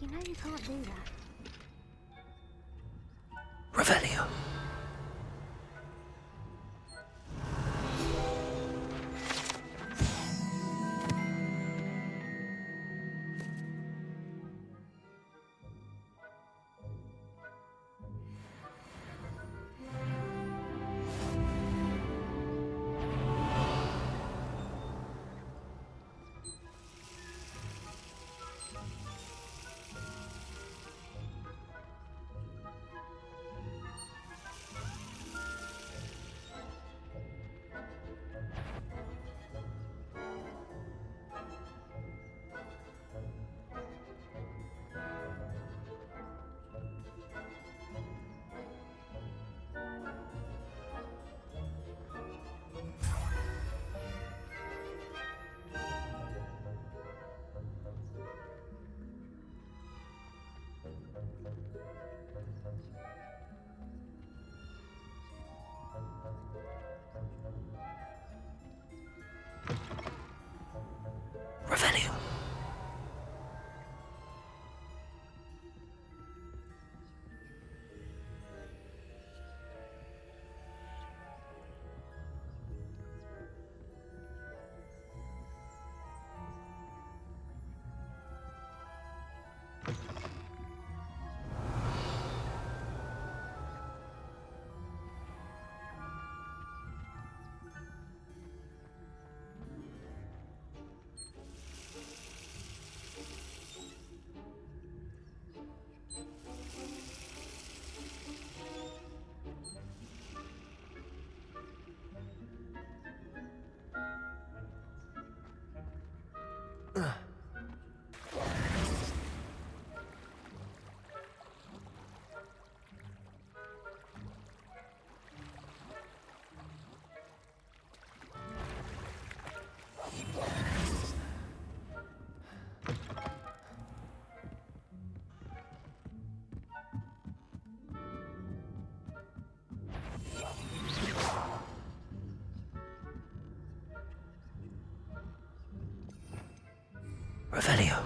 S13: You know you can't do that.
S3: Revelio. Revelio.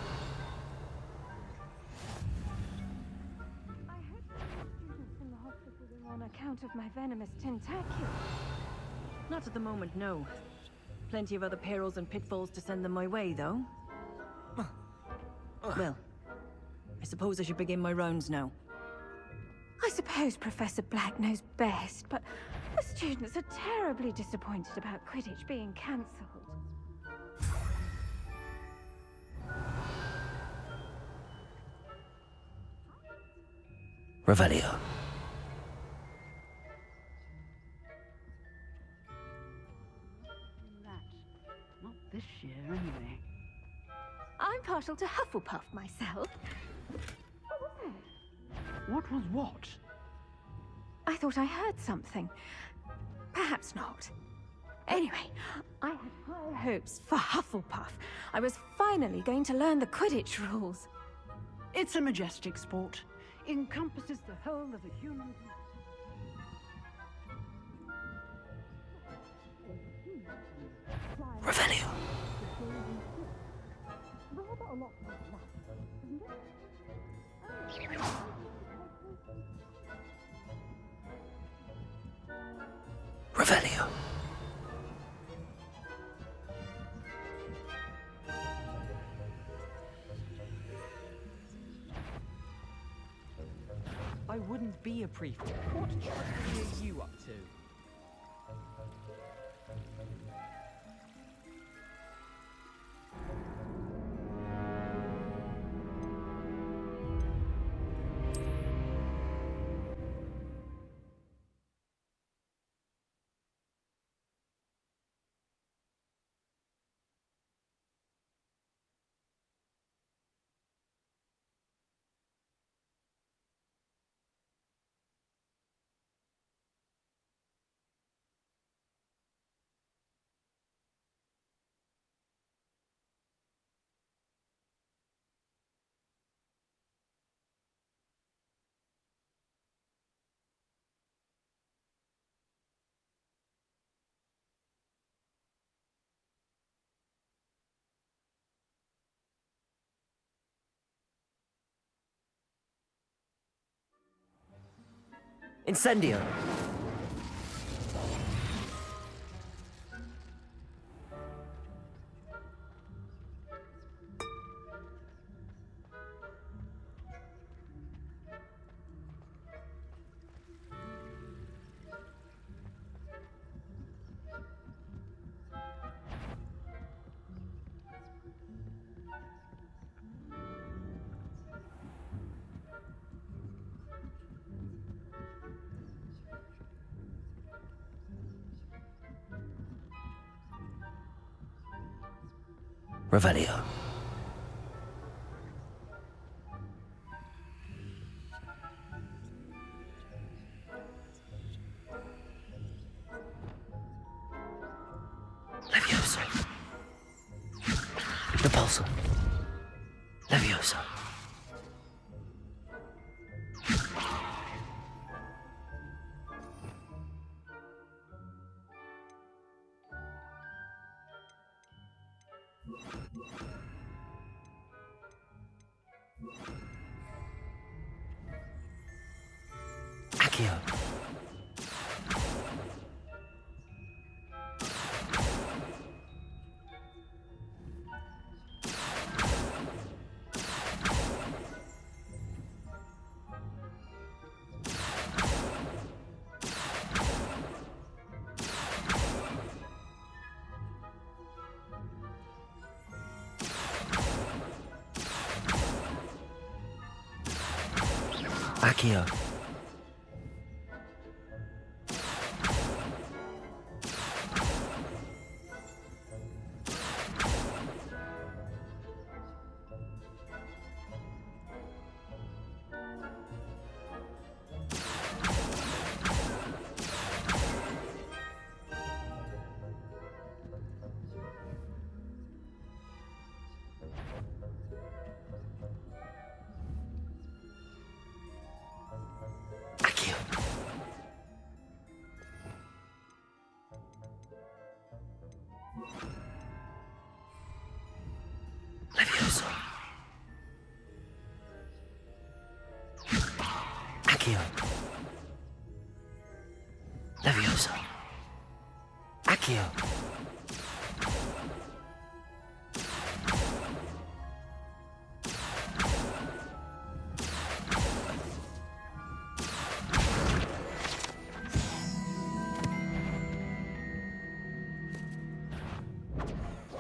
S14: I had some students in the hospital on account of my venomous tentaculum.
S15: Not at the moment, no. Plenty of other perils and pitfalls to send them my way, though. Well, I suppose I should begin my rounds now.
S14: I suppose Professor Black knows best, but the students are terribly disappointed about Quidditch being cancelled.
S3: Revelio.
S10: Not this year, anyway.
S14: I'm partial to Hufflepuff myself. What was that?
S10: What was what?
S14: I thought I heard something. Perhaps not. Anyway, I had high hopes for Hufflepuff. I was finally going to learn the Quidditch rules.
S10: It's a majestic sport. Encompasses the whole of the human...
S3: Revelio. Revelio.
S16: I wouldn't be a prefect. What trickery are you up to?
S3: Incendio. Revelio. Leviosa. Repulsor. Leviosa. Accio. Accio. Accio. Levioso. Accio.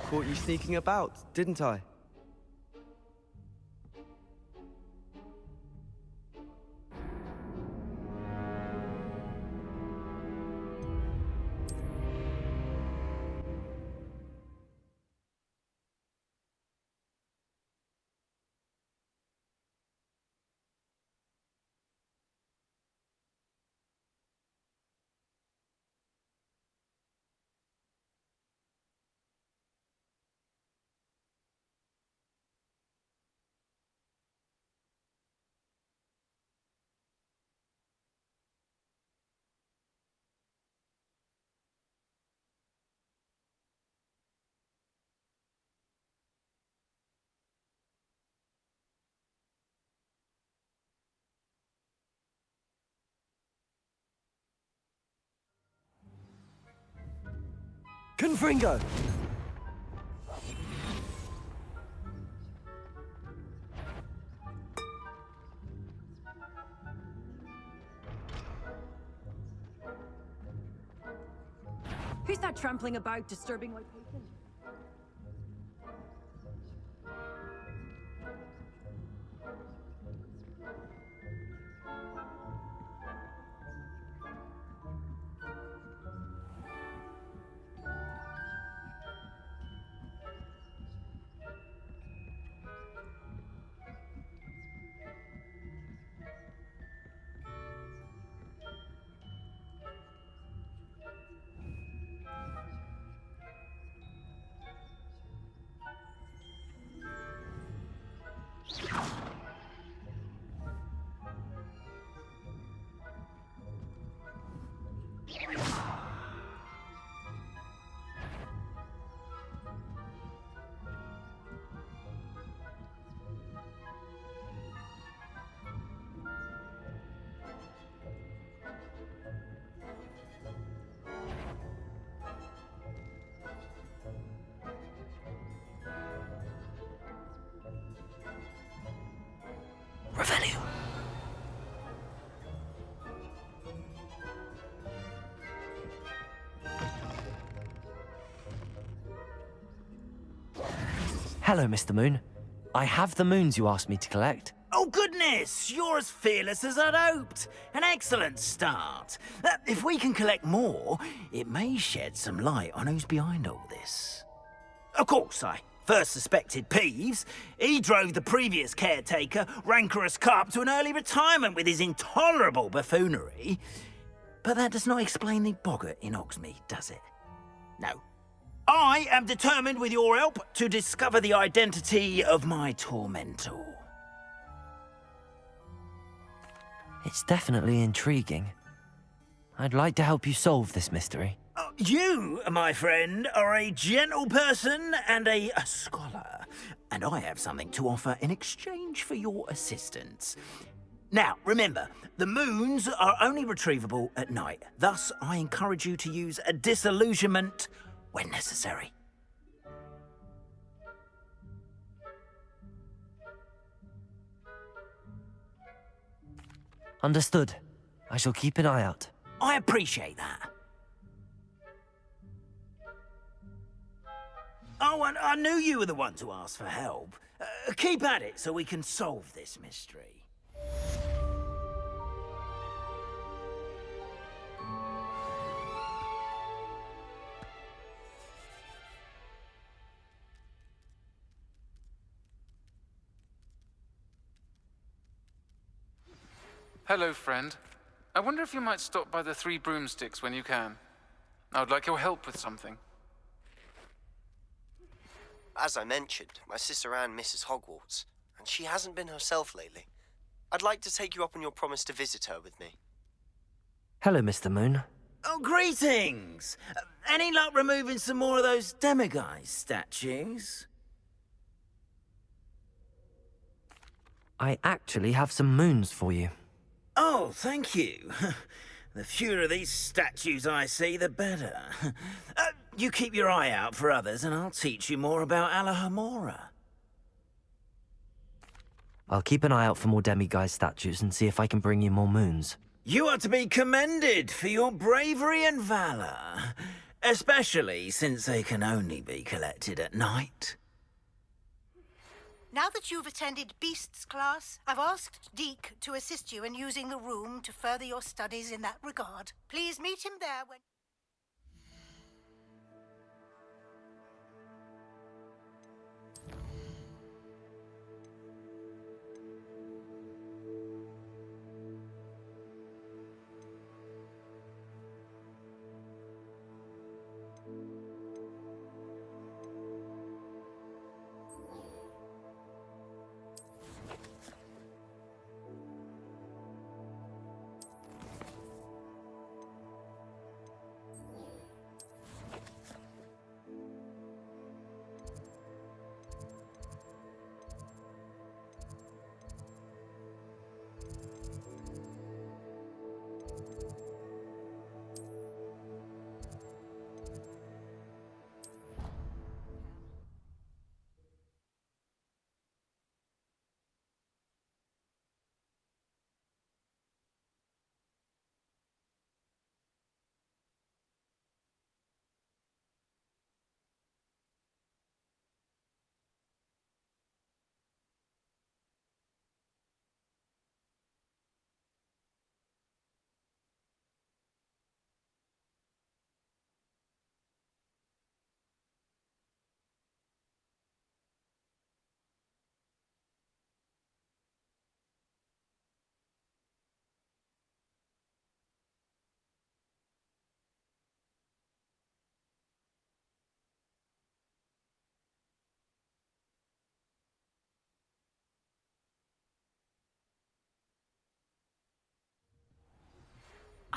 S17: Caught you sneaking about, didn't I? Confringo!
S15: Who's that trampling about, disturbing my patient?
S3: Revelio. Hello, Mr. Moon. I have the moons you asked me to collect.
S11: Oh, goodness! You're as fearless as I'd hoped. An excellent start. If we can collect more, it may shed some light on who's behind all this. Of course, I first suspected Peeves. He drove the previous caretaker, Rancorous Carp, to an early retirement with his intolerable buffoonery. But that does not explain the boggart in Hogsmeade, does it? No. I am determined, with your help, to discover the identity of my tormentor.
S3: It's definitely intriguing. I'd like to help you solve this mystery.
S11: You, my friend, are a gentle person and a scholar, and I have something to offer in exchange for your assistance. Now, remember, the moons are only retrievable at night. Thus, I encourage you to use a disillusionment when necessary.
S3: Understood. I shall keep an eye out.
S11: I appreciate that. Oh, and I knew you were the one to ask for help. Keep at it so we can solve this mystery.
S5: Hello, friend. I wonder if you might stop by the Three Broomsticks when you can. I would like your help with something.
S18: As I mentioned, my sister Anne misses Hogwarts, and she hasn't been herself lately. I'd like to take you up on your promise to visit her with me.
S3: Hello, Mr. Moon.
S11: Oh, greetings! Any luck removing some more of those demiguise statues?
S3: I actually have some moons for you.
S11: Oh, thank you. The fewer of these statues I see, the better. You keep your eye out for others, and I'll teach you more about Alahamora.
S3: I'll keep an eye out for more demiguise statues and see if I can bring you more moons.
S11: You are to be commended for your bravery and valor, especially since they can only be collected at night.
S10: Now that you've attended Beasts class, I've asked Deke to assist you in using the room to further your studies in that regard. Please meet him there when...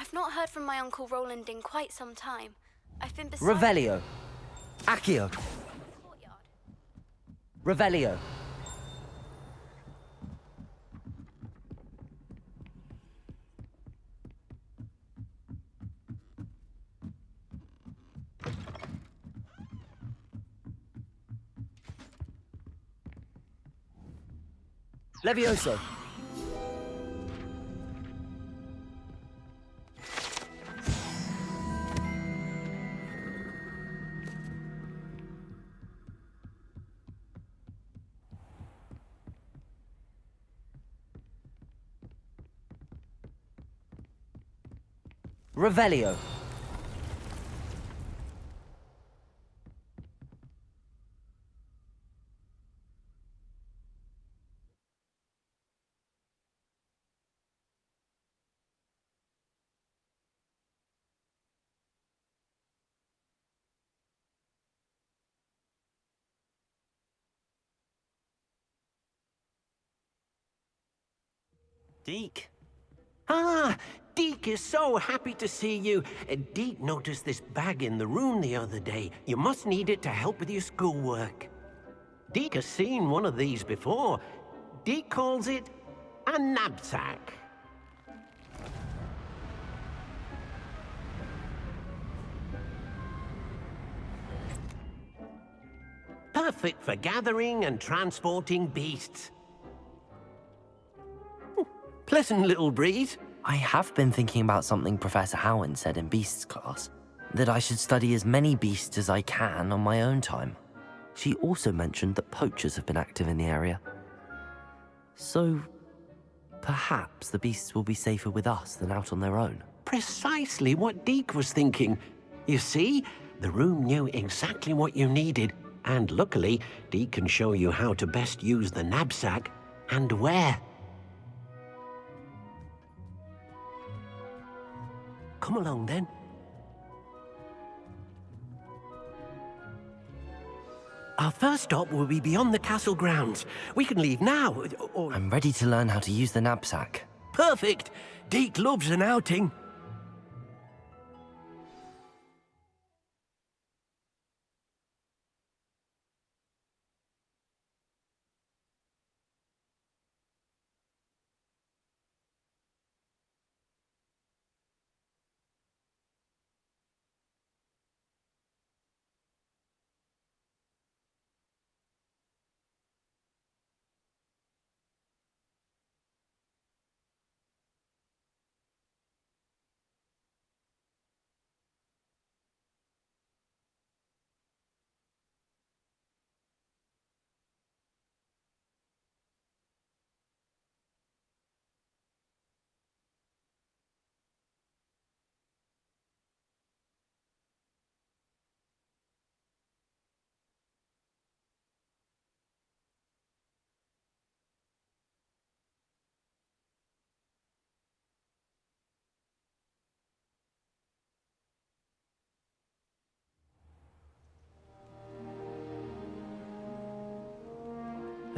S13: I've not heard from my Uncle Roland in quite some time. I've been beside...
S3: Revelio. Accio. Revelio. Levioso. Revelio.
S19: Deke. Ah, Deke is so happy to see you. Deke noticed this bag in the room the other day. You must need it to help with your schoolwork. Deke has seen one of these before. Deke calls it a knapsack. Perfect for gathering and transporting beasts. Pleasant little breeze.
S3: I have been thinking about something Professor Howin said in Beasts class, that I should study as many beasts as I can on my own time. She also mentioned that poachers have been active in the area. So, perhaps the beasts will be safer with us than out on their own.
S19: Precisely what Deke was thinking. You see, the room knew exactly what you needed, and luckily, Deke can show you how to best use the knapsack and where. Come along, then. Our first stop will be beyond the castle grounds. We can leave now, or...
S3: I'm ready to learn how to use the knapsack.
S19: Perfect! Deke loves an outing.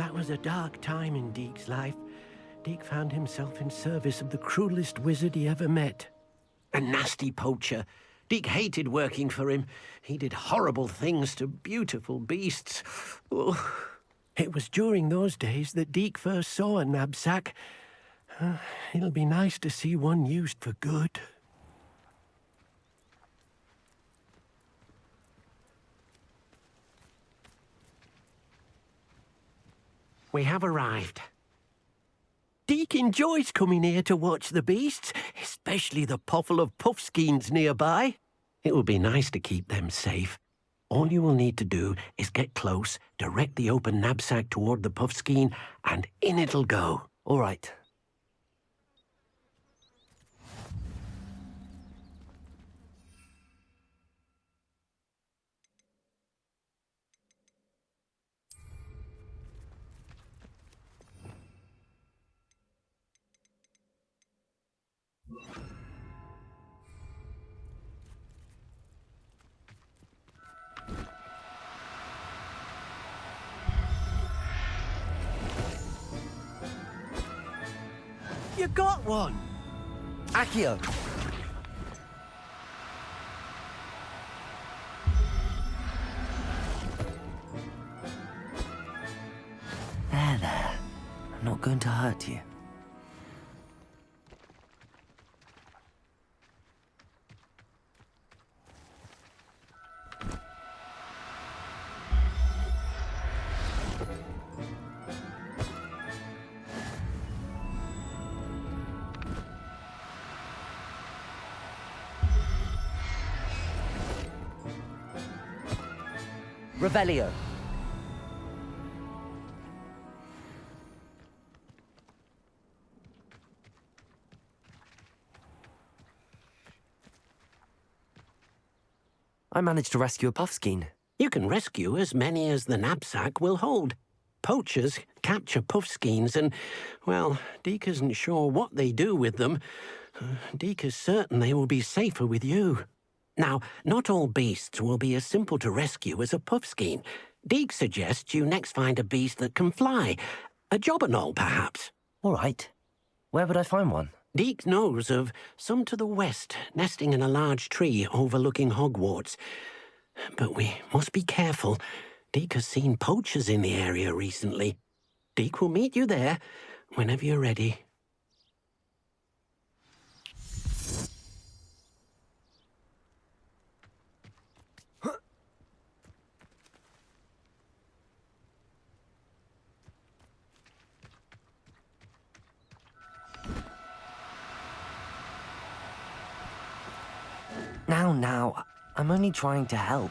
S19: That was a dark time in Deke's life. Deke found himself in service of the cruelest wizard he ever met. A nasty poacher. Deke hated working for him. He did horrible things to beautiful beasts. Oh. It was during those days that Deke first saw a knapsack. It'll be nice to see one used for good. We have arrived. Deke enjoys coming here to watch the beasts, especially the potful of puffskeins nearby. It will be nice to keep them safe. All you will need to do is get close, direct the open knapsack toward the puffskein, and in it'll go.
S3: All right.
S19: You got one!
S3: Accio! There. I'm not going to hurt you. Revelio. I managed to rescue a puffskein.
S19: You can rescue as many as the knapsack will hold. Poachers capture puffskeins and, well, Deke isn't sure what they do with them. Deke is certain they will be safer with you. Now, not all beasts will be as simple to rescue as a puffskein. Deke suggests you next find a beast that can fly. A jobberknoll, perhaps.
S3: All right. Where would I find one?
S19: Deke knows of some to the west, nesting in a large tree overlooking Hogwarts. But we must be careful. Deke has seen poachers in the area recently. Deke will meet you there whenever you're ready.
S3: Now, I'm only trying to help.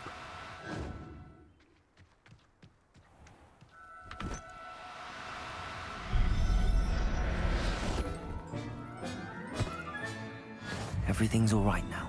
S3: Everything's all right now.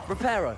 S17: Reparo.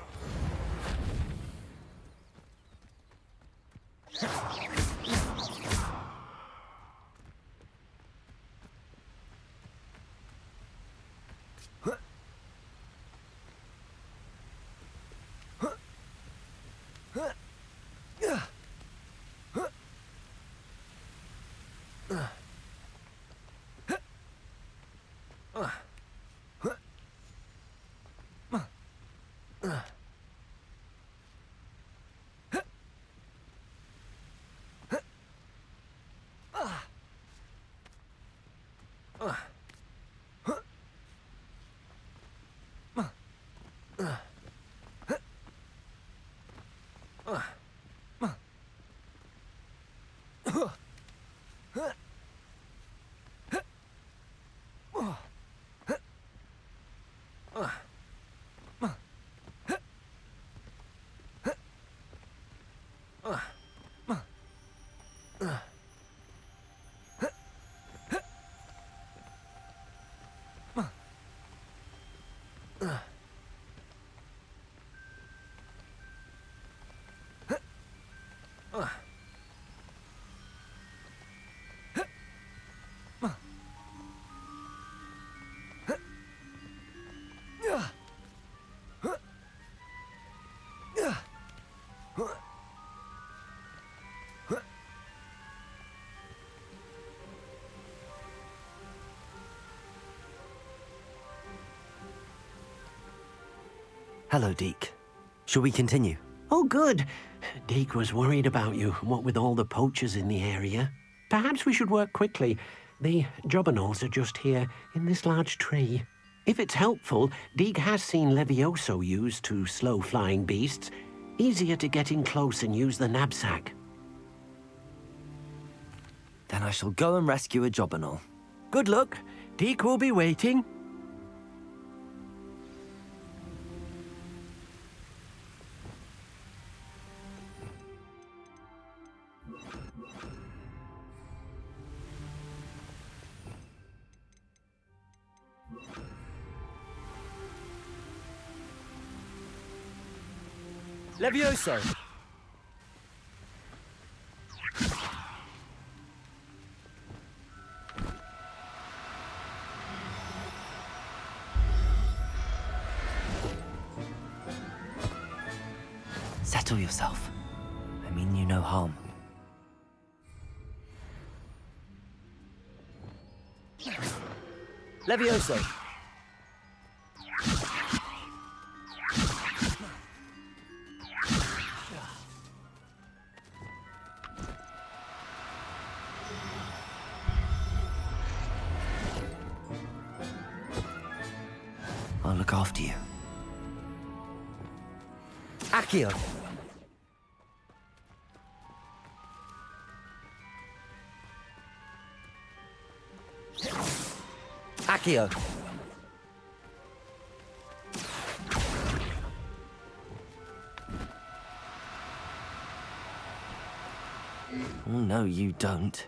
S3: Hello, Deke. Shall we continue?
S19: Oh, good. Deke was worried about you, what with all the poachers in the area. Perhaps we should work quickly. The jobberknolls are just here, in this large tree. If it's helpful, Deke has seen Levioso used to slow flying beasts. Easier to get in close and use the knapsack.
S3: Then I shall go and rescue a jobberknoll.
S19: Good luck. Deke will be waiting.
S17: Levioso.
S3: Settle yourself. I mean you no harm.
S17: Levioso.
S3: I'll look after you.
S17: Accio. Accio.
S3: Oh, no, you don't.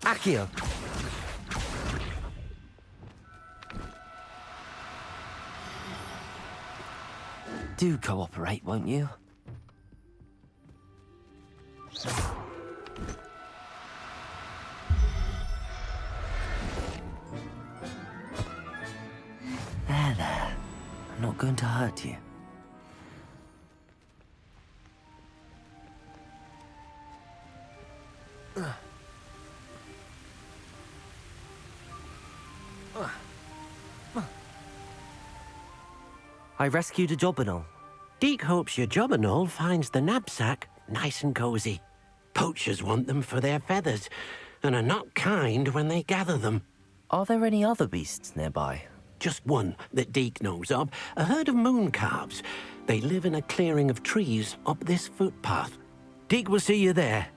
S17: Accio.
S3: Do cooperate, won't you? There. I'm not going to hurt you. I rescued a jobberknoll.
S19: Deke hopes your jobberknoll finds the knapsack nice and cozy. Poachers want them for their feathers, and are not kind when they gather them.
S3: Are there any other beasts nearby?
S19: Just one that Deke knows of, a herd of moon calves. They live in a clearing of trees up this footpath. Deke will see you there.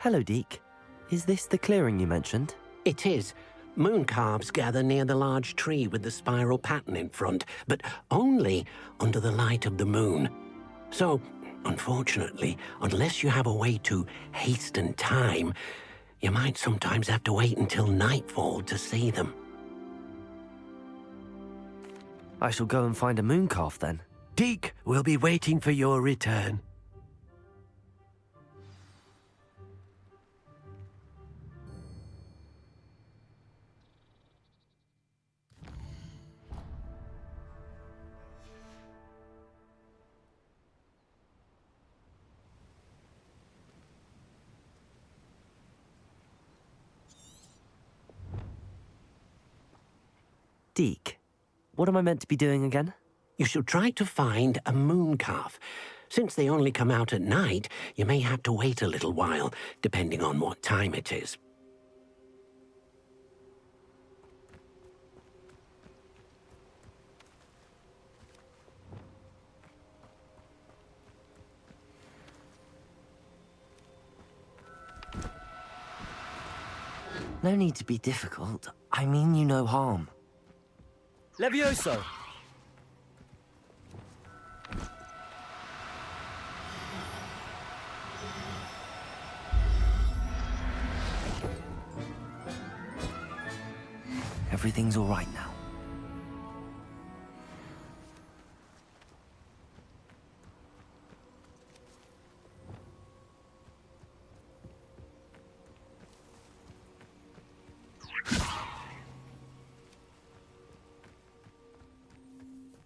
S3: Hello, Deke. Is this the clearing you mentioned?
S19: It is. Moon calves gather near the large tree with the spiral pattern in front, but only under the light of the moon. So, unfortunately, unless you have a way to hasten time, you might sometimes have to wait until nightfall to see them.
S3: I shall go and find a moon calf then.
S19: Deke will be waiting for your return.
S3: Deke, what am I meant to be doing again?
S19: You shall try to find a moon calf. Since they only come out at night, you may have to wait a little while, depending on what time it is.
S3: No need to be difficult. I mean you no harm.
S17: Levioso!
S3: Everything's all right now.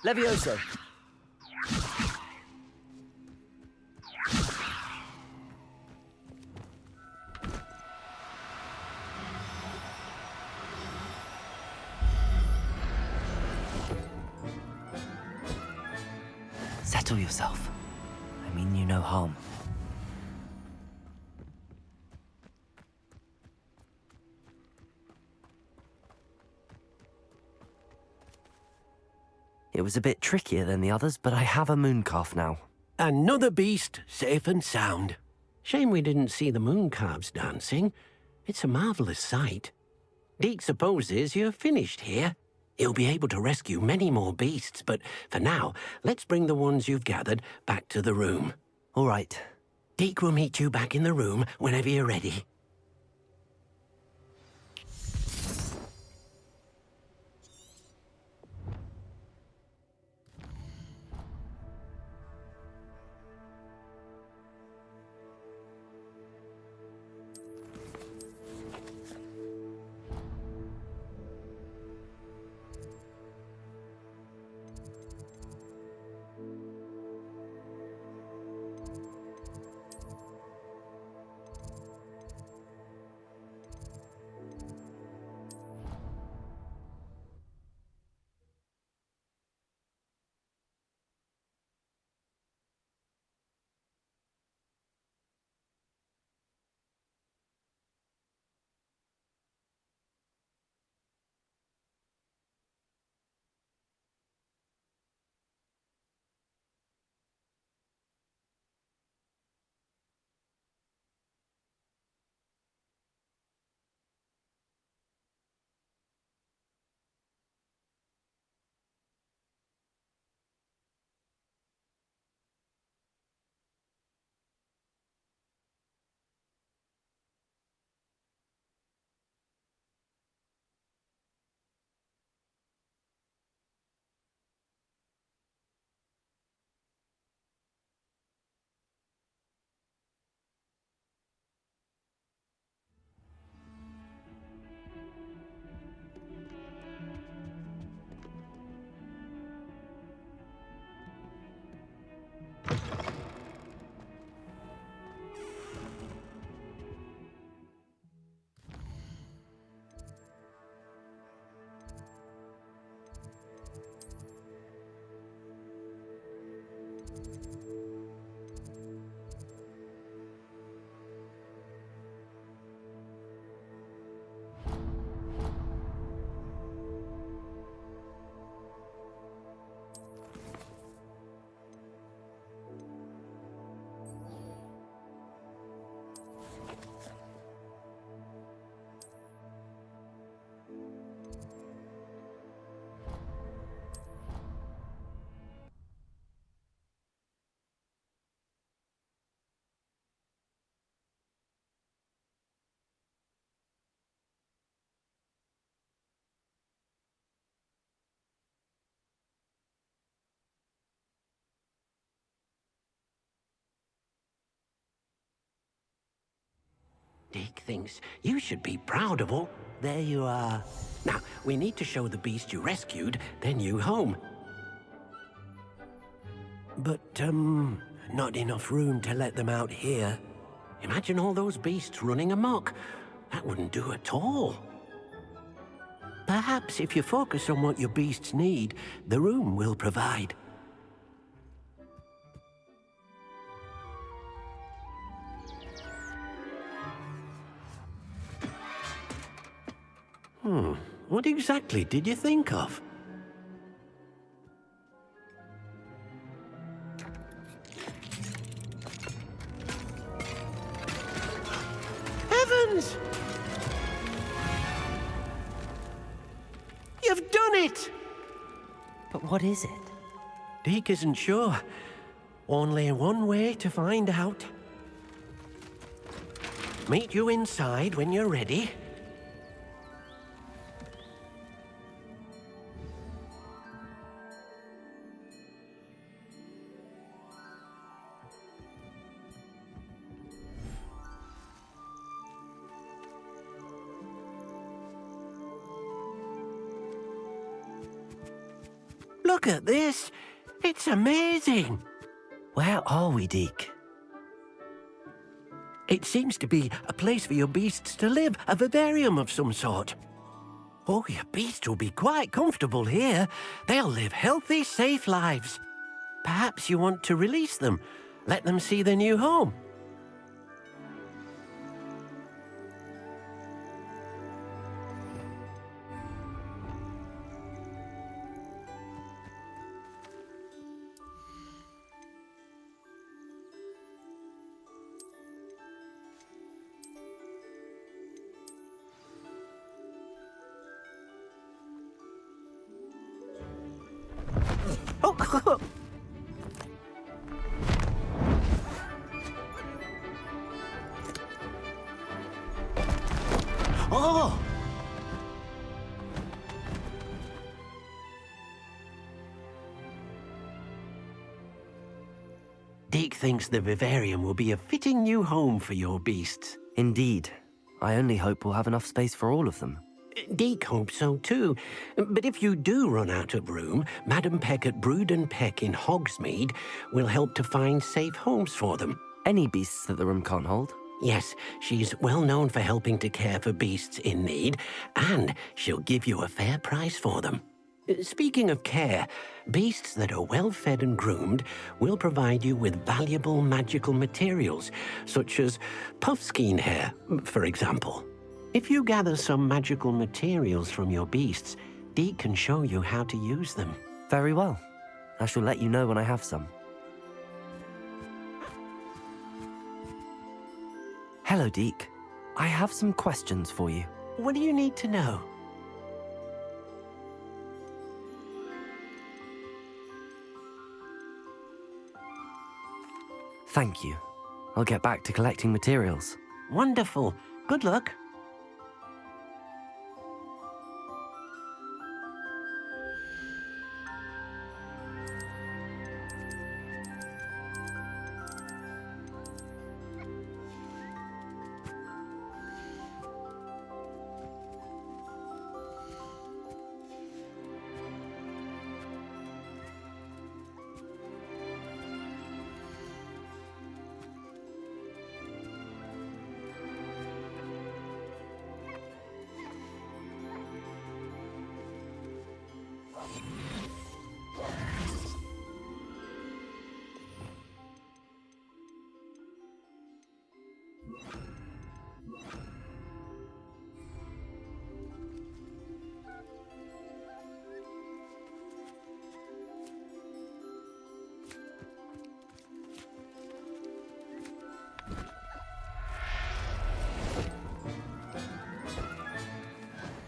S17: Levioso!
S3: Settle yourself. I mean you no harm. It was a bit trickier than the others, but I have a moon calf now.
S19: Another beast, safe and sound. Shame we didn't see the moon calves dancing. It's a marvelous sight. Deke supposes you're finished here. He'll be able to rescue many more beasts, but for now, let's bring the ones you've gathered back to the room.
S3: All right.
S19: Deke will meet you back in the room whenever you're ready. Dick thinks you should be proud of all. There you are. Now, we need to show the beast you rescued their new home. But, not enough room to let them out here. Imagine all those beasts running amok. That wouldn't do at all. Perhaps if you focus on what your beasts need, the room will provide. What exactly did you think of? Heavens! You've done it!
S3: But what is it?
S19: Deke isn't sure. Only one way to find out. Meet you inside when you're ready. Look at this! It's amazing!
S3: Where are we, Deke?
S19: It seems to be a place for your beasts to live, a vivarium of some sort. Oh, your beasts will be quite comfortable here. They'll live healthy, safe lives. Perhaps you want to release them, let them see their new home. Oh! Deke thinks the vivarium will be a fitting new home for your beasts.
S3: Indeed. I only hope we'll have enough space for all of them.
S19: Deke hopes so too. But if you do run out of room, Madam Peck at Brood and Peck in Hogsmeade will help to find safe homes for them.
S3: Any beasts that the room can't hold?
S19: Yes, she's well known for helping to care for beasts in need, and she'll give you a fair price for them. Speaking of care, beasts that are well fed and groomed will provide you with valuable magical materials, such as puffskein hair, for example. If you gather some magical materials from your beasts, Deke can show you how to use them.
S3: Very well. I shall let you know when I have some. Hello, Deke. I have some questions for you.
S19: What do you need to know?
S3: Thank you. I'll get back to collecting materials.
S19: Wonderful. Good luck.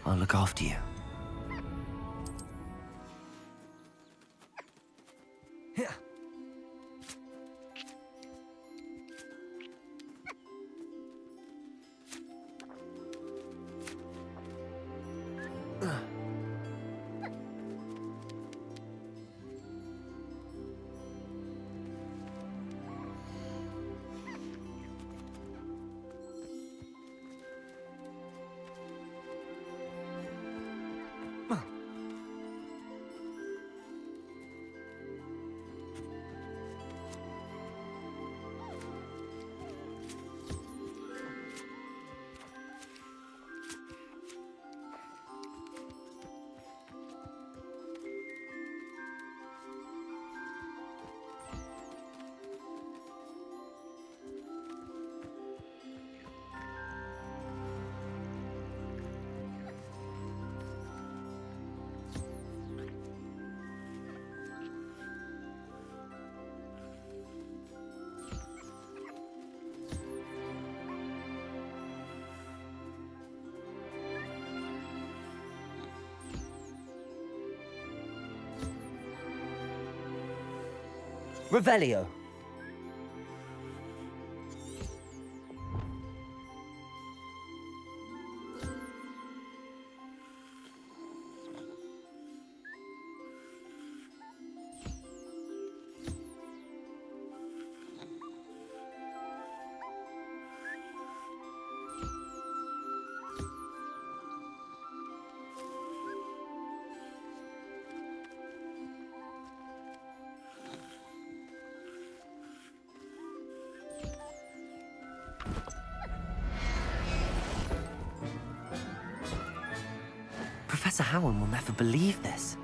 S3: I'll look after you. Revelio. Professor Howard will never believe this.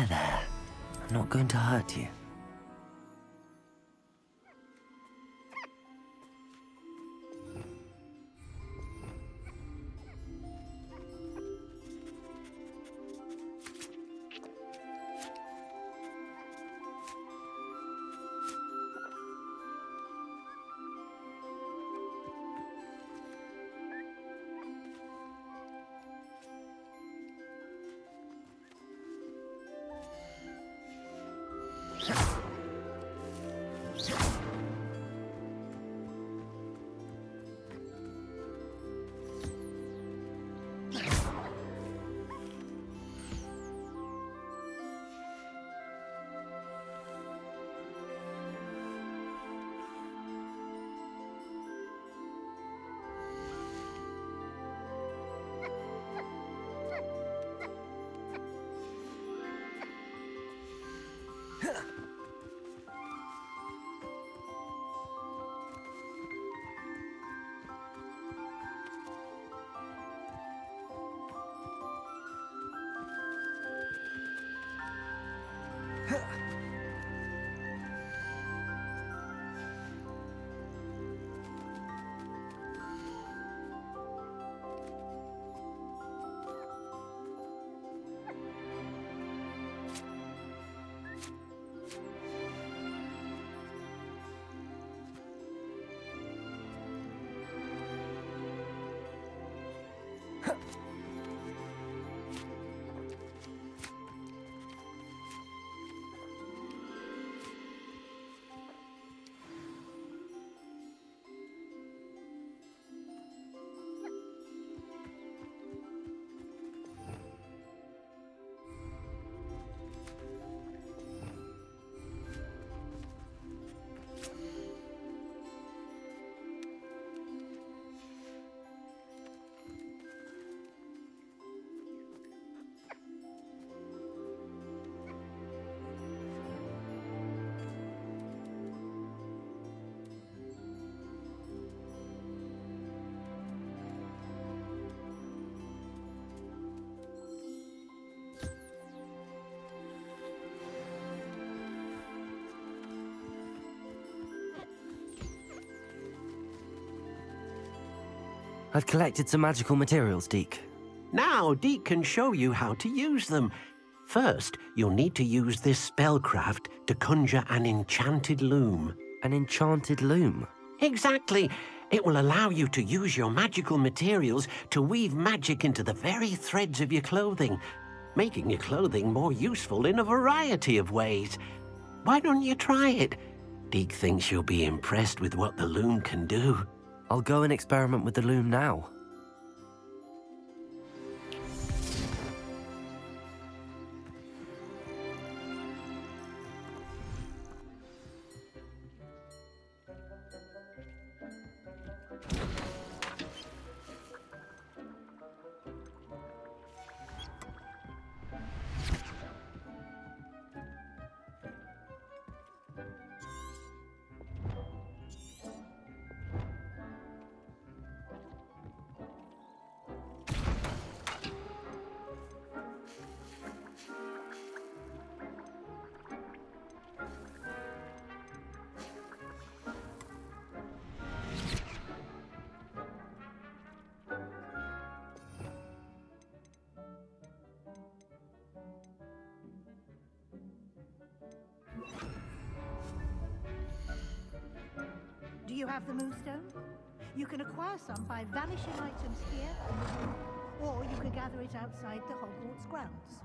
S3: There. I'm not going to hurt you. I've collected some magical materials, Deke.
S19: Now Deke can show you how to use them. First, you'll need to use this spellcraft to conjure an enchanted loom.
S3: An enchanted loom?
S19: Exactly. It will allow you to use your magical materials to weave magic into the very threads of your clothing, making your clothing more useful in a variety of ways. Why don't you try it? Deke thinks you'll be impressed with what the loom can do.
S3: I'll go and experiment with the loom now.
S10: Do you have the moonstone? You can acquire some by vanishing items here in the room, or you can gather it outside the Hogwarts grounds.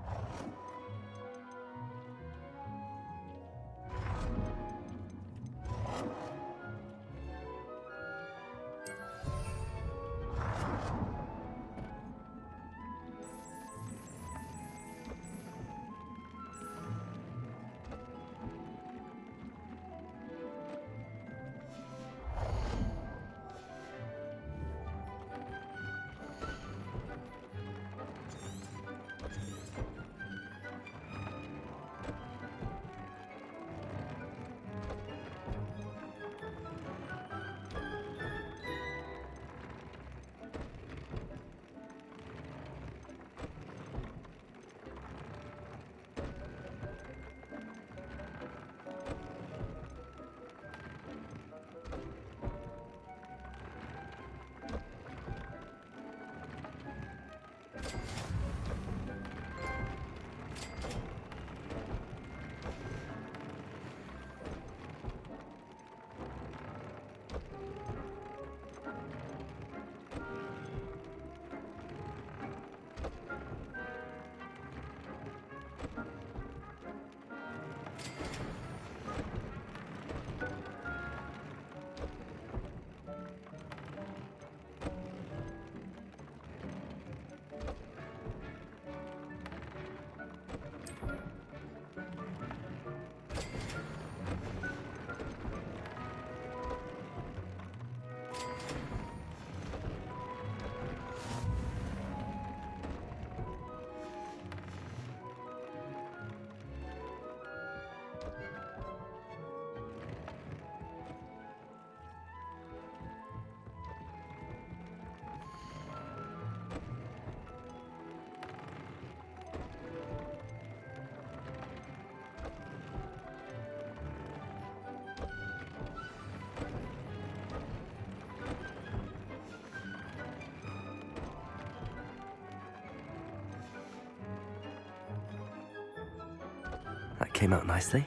S3: That came out nicely.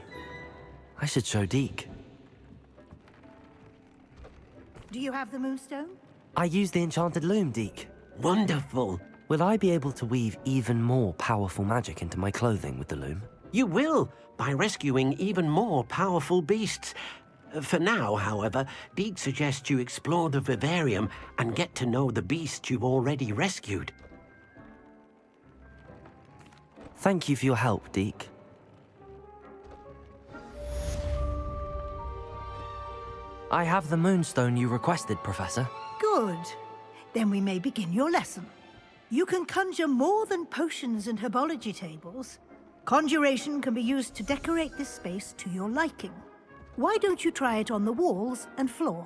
S3: I should show Deke.
S10: Do you have the moonstone?
S3: I used the enchanted loom, Deke.
S19: Wonderful.
S3: Will I be able to weave even more powerful magic into my clothing with the loom?
S19: You will, by rescuing even more powerful beasts. For now, however, Deke suggests you explore the vivarium and get to know the beasts you've already rescued.
S3: Thank you for your help, Deke. I have the moonstone you requested, Professor.
S10: Good. Then we may begin your lesson. You can conjure more than potions and herbology tables. Conjuration can be used to decorate this space to your liking. Why don't you try it on the walls and floor?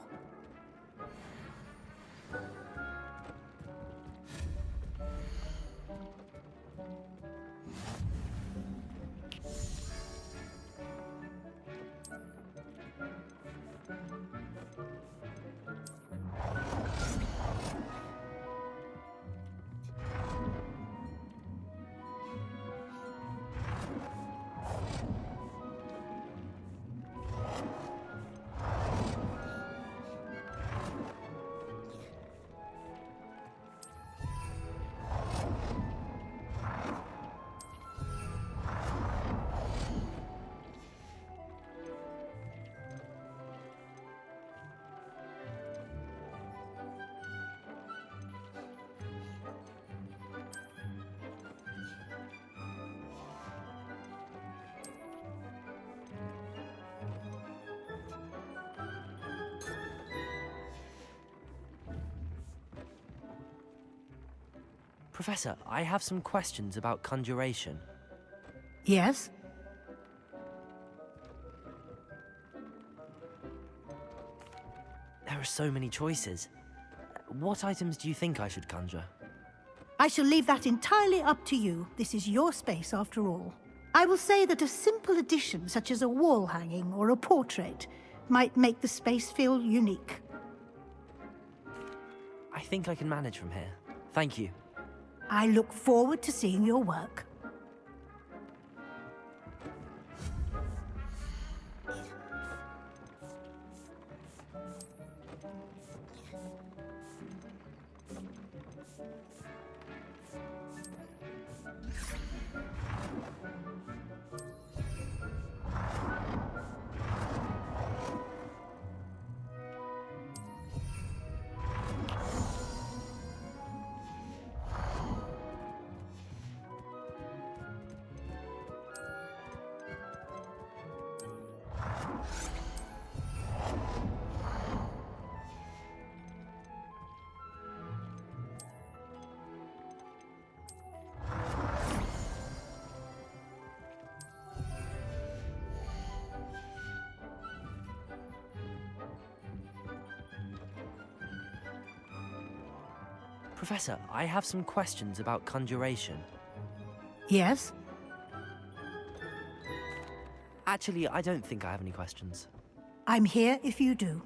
S3: Professor, I have some questions about conjuration.
S10: Yes?
S3: There are so many choices. What items do you think I should conjure?
S10: I shall leave that entirely up to you. This is your space, after all. I will say that a simple addition, such as a wall hanging or a portrait, might make the space feel unique.
S3: I think I can manage from here. Thank you.
S10: I look forward to seeing your work.
S3: Professor, I have some questions about conjuration.
S10: Yes?
S3: Actually, I don't think I have any questions.
S10: I'm here if you do.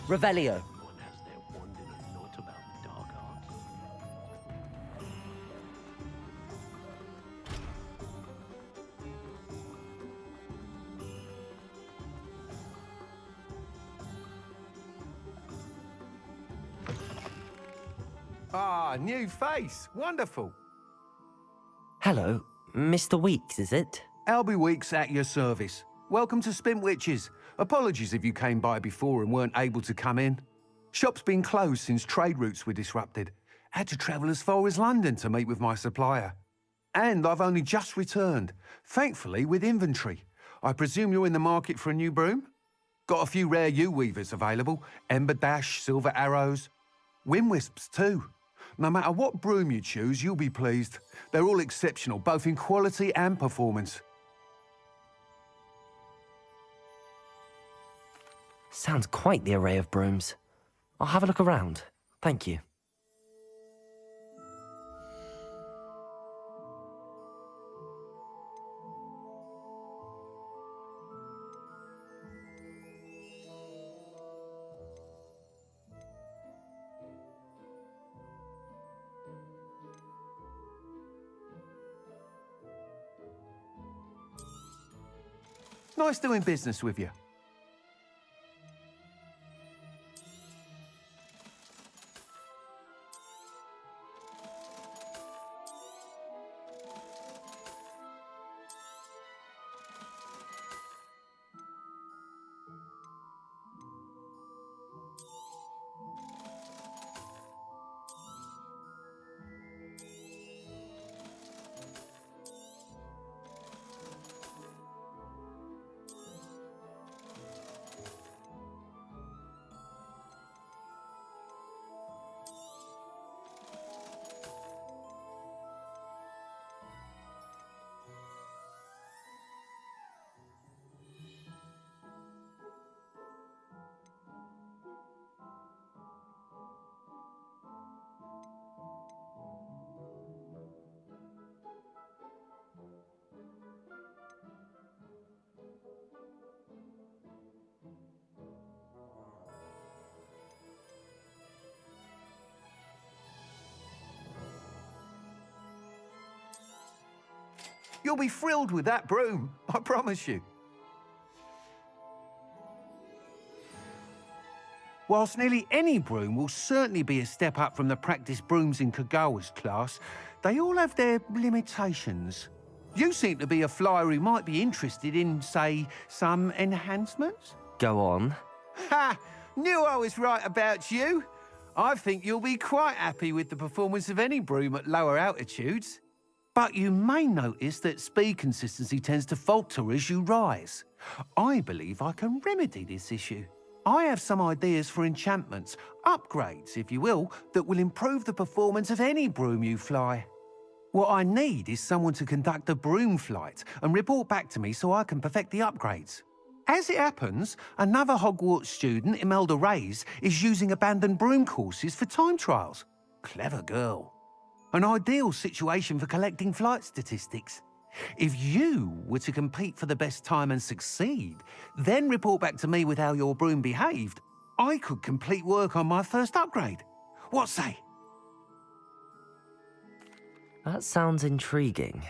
S3: Revelio.
S6: Ah, new face. Wonderful.
S3: Hello, Mr. Weeks, is it?
S6: Albie Weeks at your service. Welcome to Spint Witches. Apologies if you came by before and weren't able to come in. Shop's been closed since trade routes were disrupted. Had to travel as far as London to meet with my supplier. And I've only just returned, thankfully with inventory. I presume you're in the market for a new broom? Got a few rare U-weavers available. Ember Dash, Silver Arrows. Wind Wisps too. No matter what broom you choose, you'll be pleased. They're all exceptional, both in quality and performance.
S3: Sounds quite the array of brooms. I'll have a look around. Thank you.
S6: Nice doing business with you. You'll be thrilled with that broom, I promise you. Whilst nearly any broom will certainly be a step up from the practice brooms in Kagawa's class, they all have their limitations. You seem to be a flyer who might be interested in, say, some enhancements?
S3: Go on.
S6: Ha! Knew I was right about you. I think you'll be quite happy with the performance of any broom at lower altitudes. But you may notice that speed consistency tends to falter as you rise. I believe I can remedy this issue. I have some ideas for enchantments, upgrades, if you will, that will improve the performance of any broom you fly. What I need is someone to conduct a broom flight and report back to me so I can perfect the upgrades. As it happens, another Hogwarts student, Imelda Reyes, is using abandoned broom courses for time trials. Clever girl. An ideal situation for collecting flight statistics. If you were to compete for the best time and succeed, then report back to me with how your broom behaved, I could complete work on my first upgrade. What say?
S3: That sounds intriguing.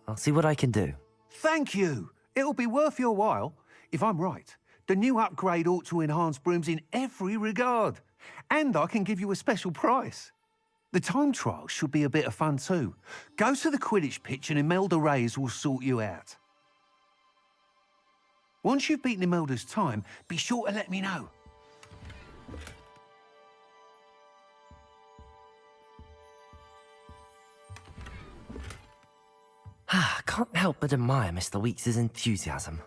S3: I'll see what I can do.
S6: Thank you. It'll be worth your while. If I'm right, the new upgrade ought to enhance brooms in every regard. And I can give you a special price. The time trial should be a bit of fun too. Go to the Quidditch pitch and Imelda Reyes will sort you out. Once you've beaten Imelda's time, be sure to let me know.
S3: Can't help but admire Mr. Weeks' enthusiasm.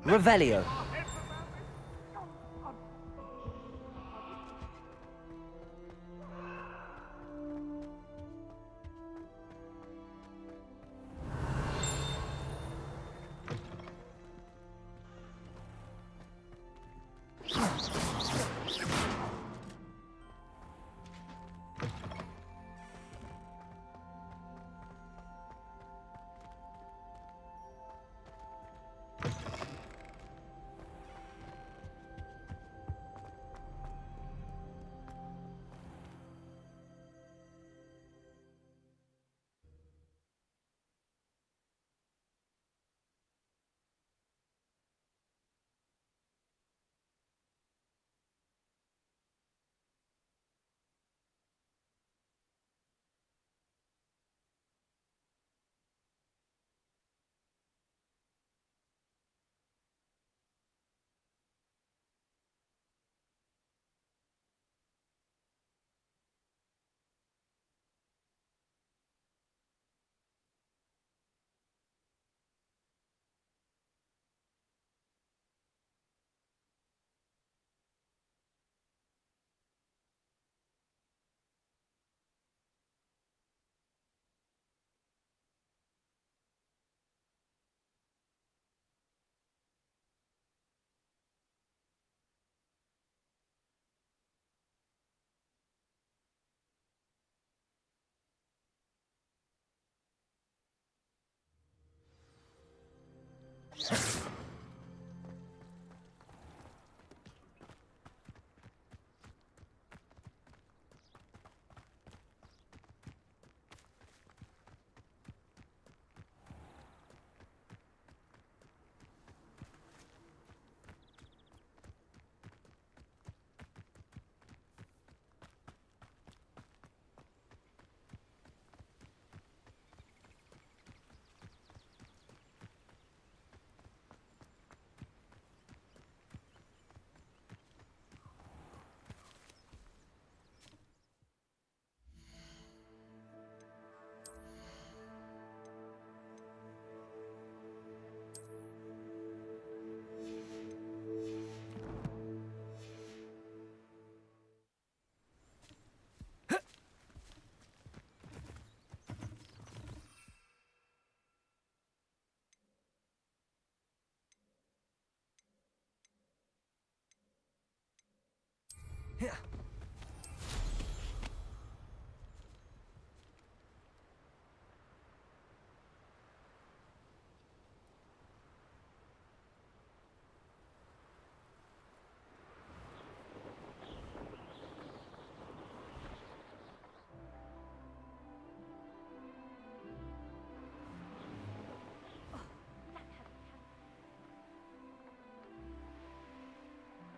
S3: Revelio.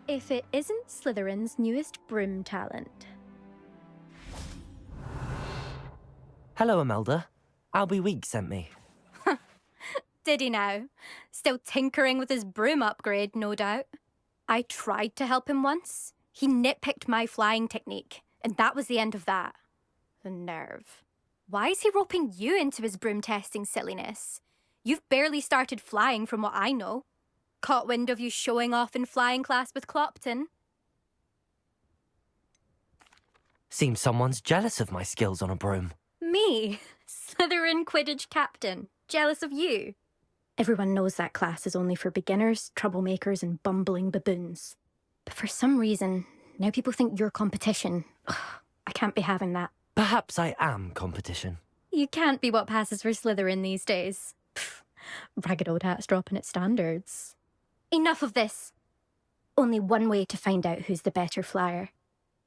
S20: If it isn't Slytherin's newest broom talent.
S3: Hello, Imelda. Albie Week sent me.
S20: Did he now? Still tinkering with his broom upgrade, no doubt. I tried to help him once. He nitpicked my flying technique, and that was the end of that. The nerve. Why is he roping you into his broom testing silliness? You've barely started flying from what I know. Caught wind of you showing off in flying class with Clopton.
S3: Seems someone's jealous of my skills on a broom.
S20: Me? Slytherin Quidditch captain. Jealous of you? Everyone knows that class is only for beginners, troublemakers, and bumbling baboons. But for some reason, now people think you're competition. Ugh, I can't be having that.
S3: Perhaps I am competition.
S20: You can't be what passes for Slytherin these days. Pfft, ragged old hat's dropping its standards. Enough of this. Only one way to find out who's the better flyer.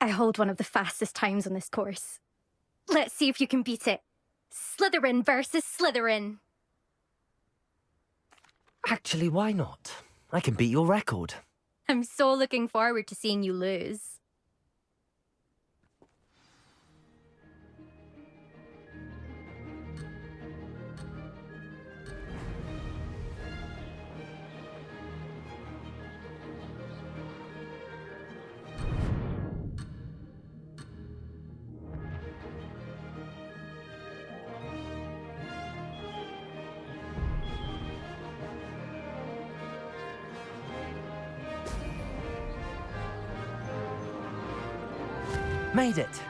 S20: I hold one of the fastest times on this course. Let's see if you can beat it. Slytherin versus Slytherin.
S3: Actually, why not? I can beat your record.
S20: I'm so looking forward to seeing you lose.
S3: Made it!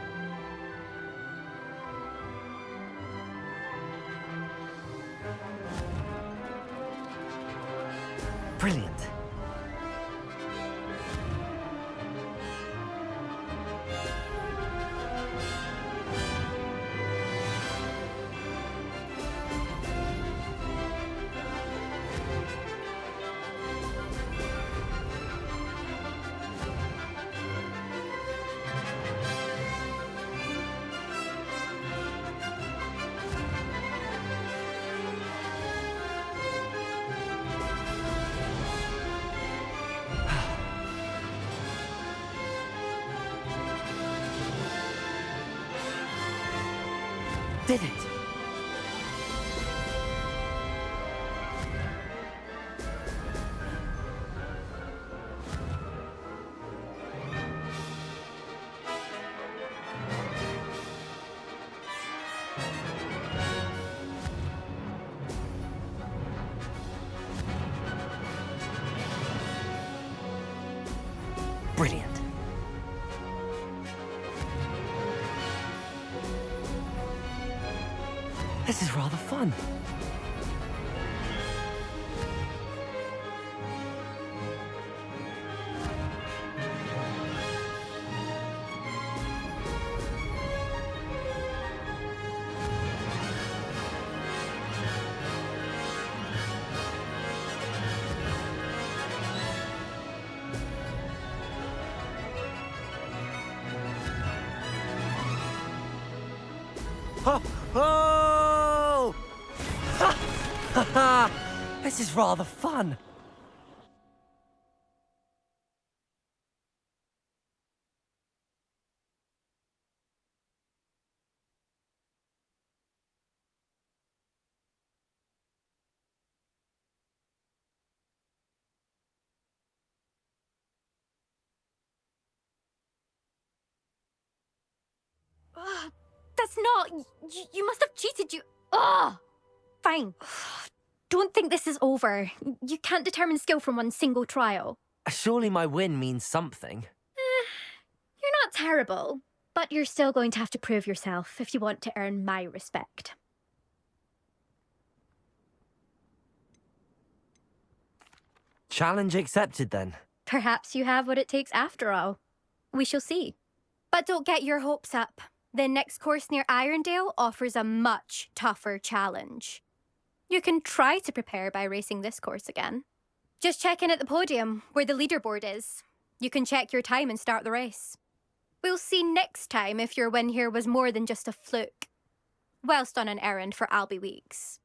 S3: Brilliant. Did it! Brilliant. This is rather fun. Oh! Oh! Ha! Ha ha! This is rather fun.
S20: That's not... You must have cheated, you... Ugh! Fine. Don't think this is over. You can't determine skill from one single trial.
S3: Surely my win means something.
S20: You're not terrible, but you're still going to have to prove yourself if you want to earn my respect.
S3: Challenge accepted, then.
S20: Perhaps you have what it takes after all. We shall see. But don't get your hopes up. The next course near Irondale offers a much tougher challenge. You can try to prepare by racing this course again. Just check in at the podium, where the leaderboard is. You can check your time and start the race. We'll see next time if your win here was more than just a fluke. Whilst on an errand for Albie Weeks.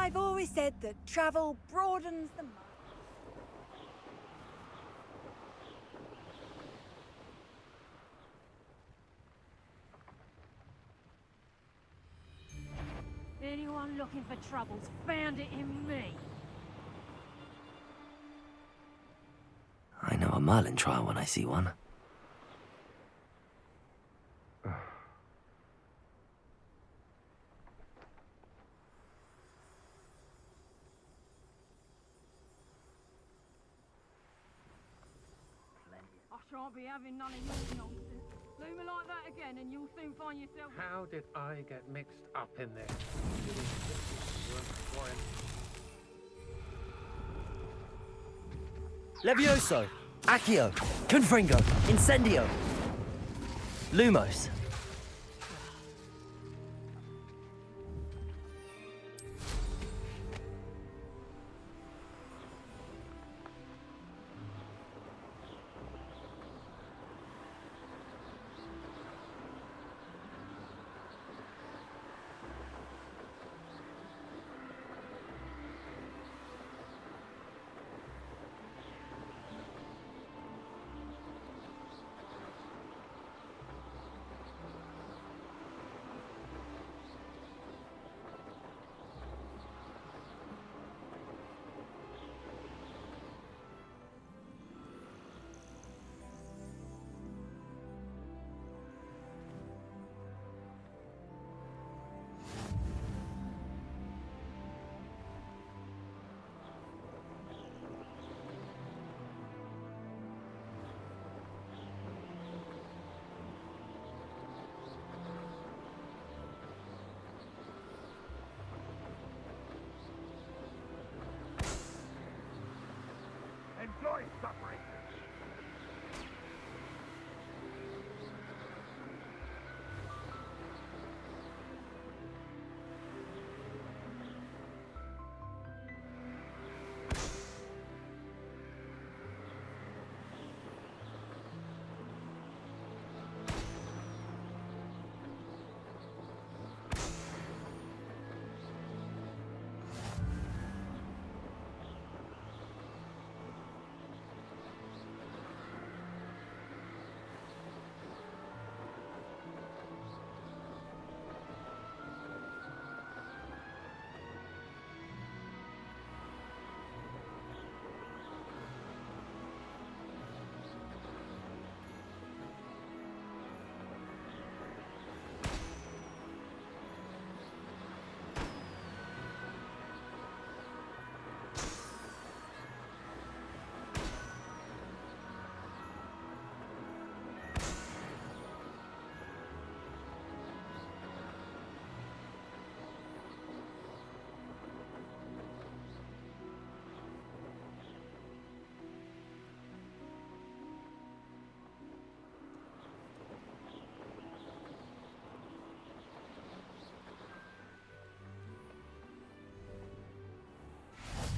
S1: I've always said that travel broadens the mind.
S15: Anyone looking for troubles found it in me.
S3: I know a Merlin trial when I see one.
S15: I shan't be having none of your nonsense. Do me like that again and you'll soon find yourself...
S21: How did I get mixed up in this?
S3: Levioso! Accio! Confringo! Incendio! Lumos!
S6: Enjoy suffering.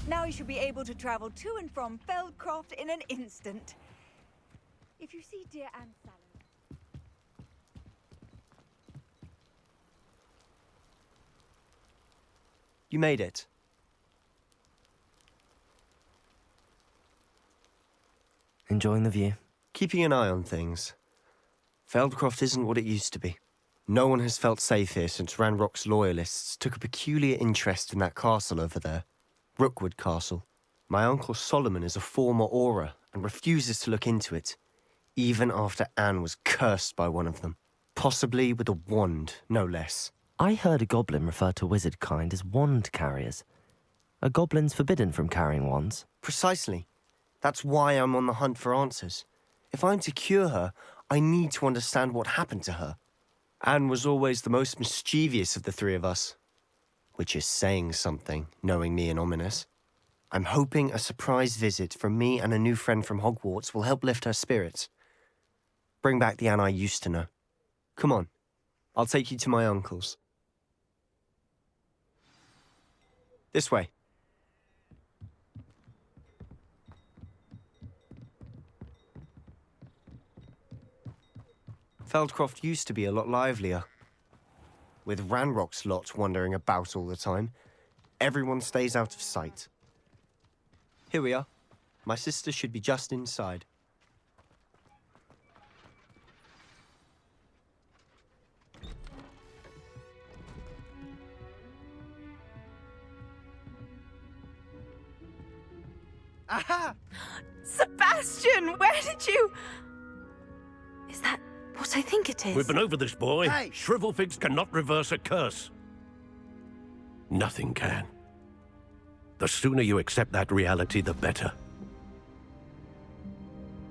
S1: Now you should be able to travel to and from Feldcroft in an instant. If you see dear Anne Sallow...
S18: You made it.
S3: Enjoying the view?
S18: Keeping an eye on things. Feldcroft isn't what it used to be. No one has felt safe here since Ranrock's loyalists took a peculiar interest in that castle over there. Rookwood Castle. My uncle Solomon is a former Auror and refuses to look into it, even after Anne was cursed by one of them. Possibly with a wand, no less.
S3: I heard a goblin refer to wizard kind as wand carriers. Are goblins forbidden from carrying wands?
S18: Precisely. That's why I'm on the hunt for answers. If I'm to cure her, I need to understand what happened to her. Anne was always the most mischievous of the three of us. Which is saying something, knowing me and Ominous. I'm hoping a surprise visit from me and a new friend from Hogwarts will help lift her spirits. Bring back the Anne I used to know. Come on, I'll take you to my uncle's. This way. Feldcroft used to be a lot livelier. With Ranrock's lot wandering about all the time, everyone stays out of sight. Here we are. My sister should be just inside.
S14: Aha! Sebastian, where did you... Is that what I think it is?
S2: We've been over this, boy.
S14: Hey.
S2: Shrivelfigs cannot reverse a curse. Nothing can. The sooner you accept that reality, the better.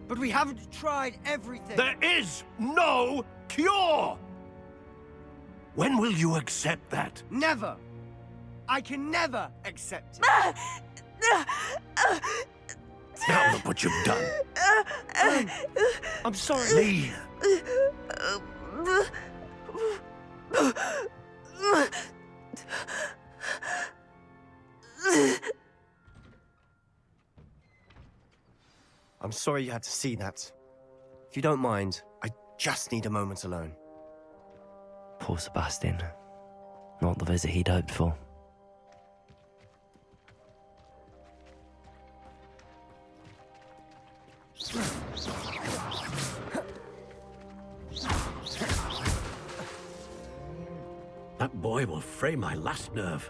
S22: But we haven't tried everything.
S2: There is no cure! When will you accept that?
S22: Never. I can never accept it.
S2: Now look what you've done.
S18: I'm sorry.
S2: Leave.
S18: I'm sorry you had to see that. If you don't mind, I just need a moment alone.
S3: Poor Sebastian. Not the visit he'd hoped for.
S2: That boy will fray my last nerve.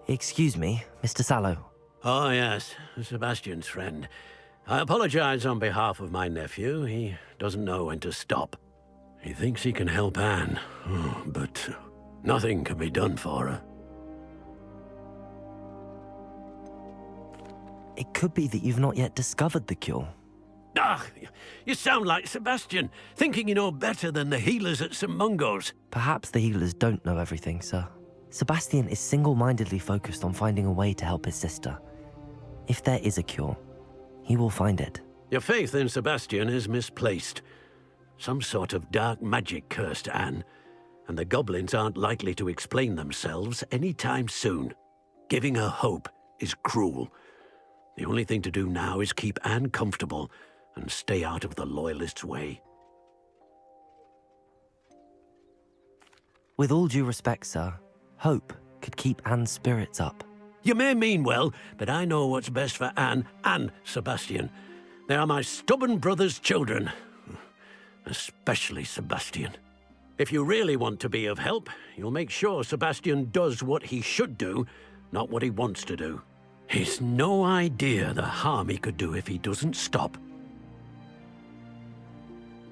S3: Excuse me, Mr. Sallow.
S2: Oh, yes, Sebastian's friend. I apologize on behalf of my nephew. He doesn't know when to stop. He thinks he can help Anne, but nothing can be done for her.
S3: It could be that you've not yet discovered the cure.
S2: Ah, you sound like Sebastian, thinking you know better than the healers at St. Mungo's.
S3: Perhaps the healers don't know everything, sir. Sebastian is single-mindedly focused on finding a way to help his sister. If there is a cure, he will find it.
S2: Your faith in Sebastian is misplaced. Some sort of dark magic cursed Anne, and the goblins aren't likely to explain themselves anytime soon. Giving her hope is cruel. The only thing to do now is keep Anne comfortable and stay out of the Loyalists' way.
S3: With all due respect, sir, hope could keep Anne's spirits up.
S2: You may mean well, but I know what's best for Anne and Sebastian. They are my stubborn brother's children. Especially Sebastian. If you really want to be of help, you'll make sure Sebastian does what he should do, not what he wants to do. He's no idea the harm he could do if he doesn't stop.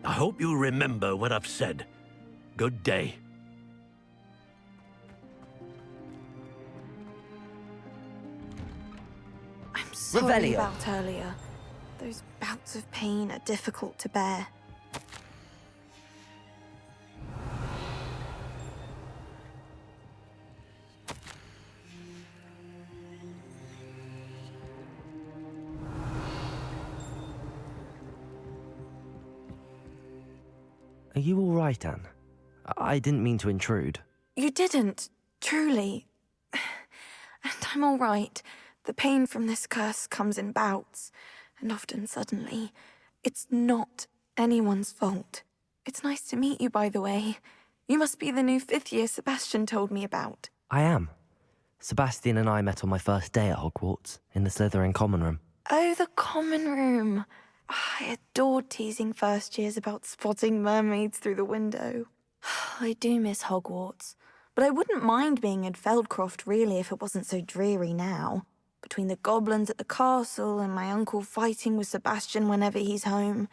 S2: I hope you remember what I've said. Good day.
S14: I'm sorry
S23: Revelio.
S14: about earlier. Those bouts of pain are difficult to bear.
S3: Are you all right, Anne? I didn't mean to intrude.
S14: You didn't, truly. And I'm all right. The pain from this curse comes in bouts, and often suddenly. It's not anyone's fault. It's nice to meet you, by the way. You must be the new 5th year Sebastian told me about.
S3: I am. Sebastian and I met on my first day at Hogwarts, in the Slytherin common room.
S14: Oh, the common room. I adored teasing first years about spotting mermaids through the window. I do miss Hogwarts, but I wouldn't mind being in Feldcroft really if it wasn't so dreary now. Between the goblins at the castle and my uncle fighting with Sebastian whenever he's home,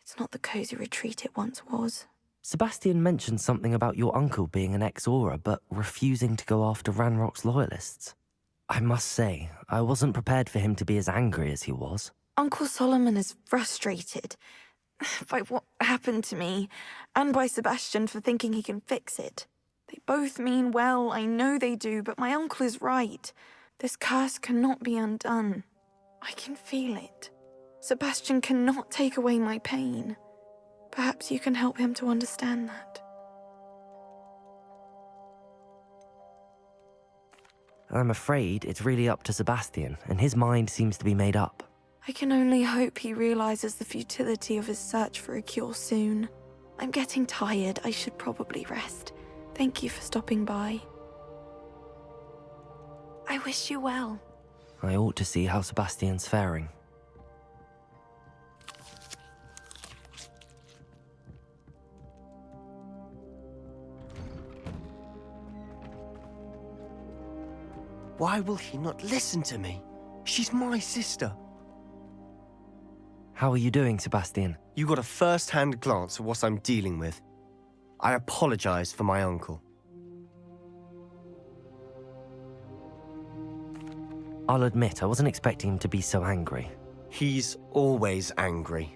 S14: it's not the cosy retreat it once was.
S3: Sebastian mentioned something about your uncle being an ex-Auror, but refusing to go after Ranrock's loyalists. I must say, I wasn't prepared for him to be as angry as he was.
S14: Uncle Solomon is frustrated by what happened to me, and by Sebastian for thinking he can fix it. They both mean well, I know they do, but my uncle is right. This curse cannot be undone. I can feel it. Sebastian cannot take away my pain. Perhaps you can help him to understand that.
S3: I'm afraid it's really up to Sebastian, and his mind seems to be made up.
S14: I can only hope he realizes the futility of his search for a cure soon. I'm getting tired. I should probably rest. Thank you for stopping by. I wish you well.
S3: I ought to see how Sebastian's faring.
S18: Why will he not listen to me? She's my sister.
S3: How are you doing, Sebastian?
S18: You got a first-hand glance at what I'm dealing with. I apologize for my uncle.
S3: I'll admit, I wasn't expecting him to be so angry.
S18: He's always angry.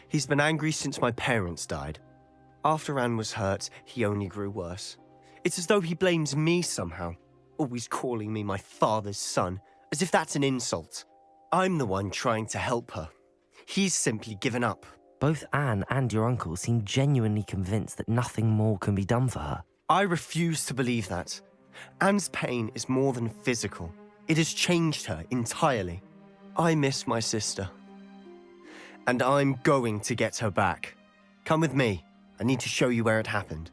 S18: He's been angry since my parents died. After Anne was hurt, he only grew worse. It's as though he blames me somehow, always calling me my father's son, as if that's an insult. I'm the one trying to help her. He's simply given up.
S3: Both Anne and your uncle seem genuinely convinced that nothing more can be done for her.
S18: I refuse to believe that. Anne's pain is more than physical. It has changed her entirely. I miss my sister. And I'm going to get her back. Come with me. I need to show you where it happened.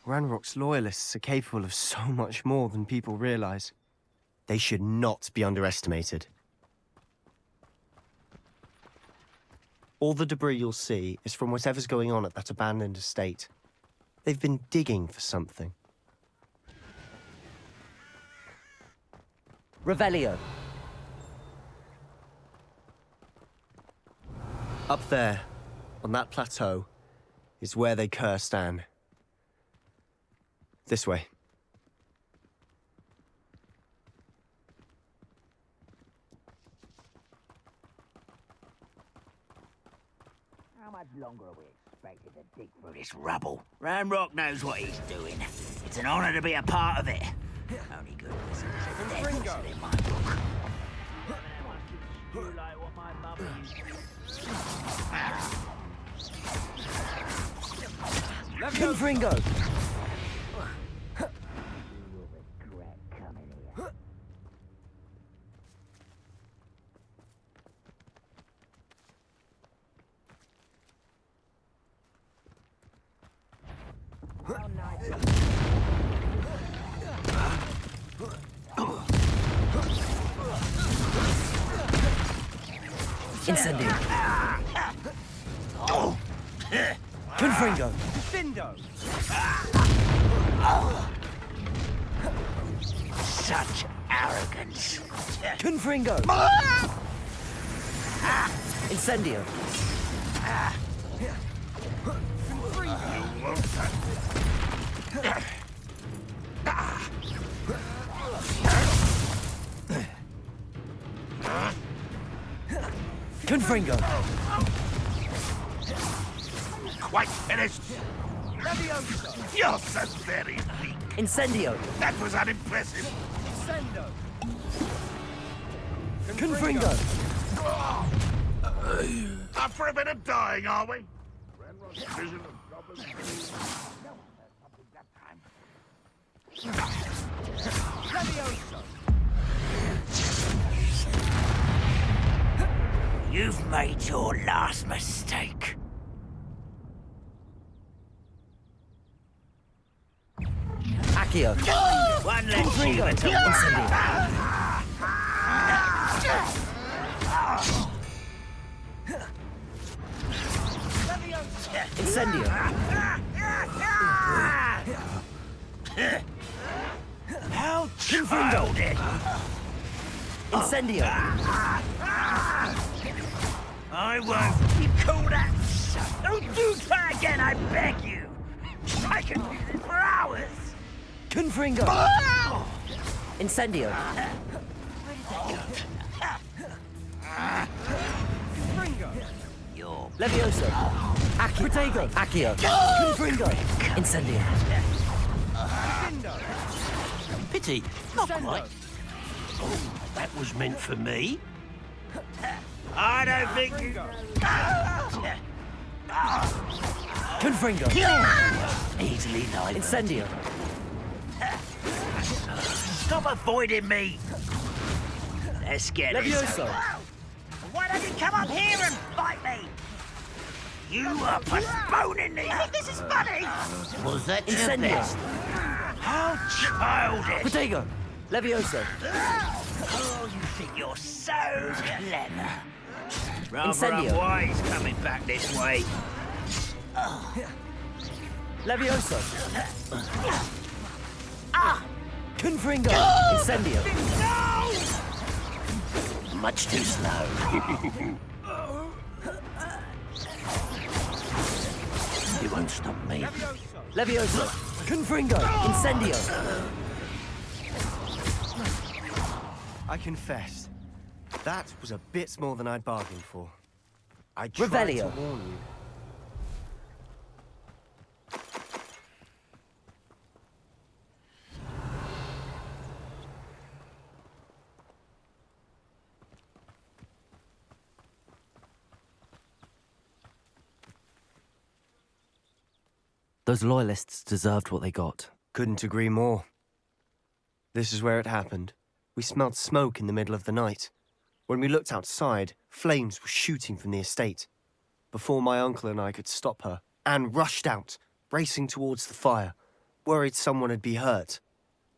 S18: Ranrock's loyalists are capable of so much more than people realize. They should not be underestimated. All the debris you'll see is from whatever's going on at that abandoned estate. They've been digging for something.
S3: Revelio.
S18: Up there, on that plateau, is where they cursed Anne. This way.
S9: How much longer are we expected to dig through
S11: This rubble. Ranrock knows what he's doing. It's an honor to be a part of it. Only good wizards are dead wizard in my book. You like what my mum used to.
S3: Confringo!
S9: You'll regret coming here. How nice.
S3: Incendio. Confringo.
S22: Findo.
S11: Such arrogance.
S3: Confringo. Incendio. Confringo.
S4: Quite finished. You're so very weak.
S3: Incendio.
S4: That was unimpressive.
S22: Sendo.
S3: Confringo.
S4: Up for a bit of dying, are we?
S11: You've made your last mistake.
S3: Accio.
S11: One less
S3: Confringo. Incendio.
S11: How childish!
S3: Incendio.
S11: I won't be called out. Don't do that again, I beg you. I can do this for hours.
S3: Confringo. Incendio. Levioso. Accio. Protego. Accio. Confringo. Incendio.
S2: Pity, not quite. Oh, that was meant for me.
S11: I don't think you...
S3: Confringo.
S11: Easily lied.
S3: Incendio.
S11: Stop avoiding me. Let's get this.
S3: Levioso.
S11: Why don't you come up here and fight me? You are postponing me. You think this is funny?
S2: Was that your
S3: Incendio.
S2: best?
S11: How childish!
S3: Protego! Levioso!
S11: Oh, you think you're so clever. Rather
S3: Incendio.
S11: unwise coming back this way.
S3: Levioso! Confringo! Incendio!
S19: Much too slow. You won't stop me.
S3: Levioso! Confringo! Incendio!
S18: I confess, that was a bit more than I'd bargained for. I tried
S3: Revelio.
S18: to warn you.
S3: Those loyalists deserved what they got.
S18: Couldn't agree more. This is where it happened. We smelled smoke in the middle of the night. When we looked outside, flames were shooting from the estate. Before my uncle and I could stop her, Anne rushed out, racing towards the fire, worried someone had been hurt.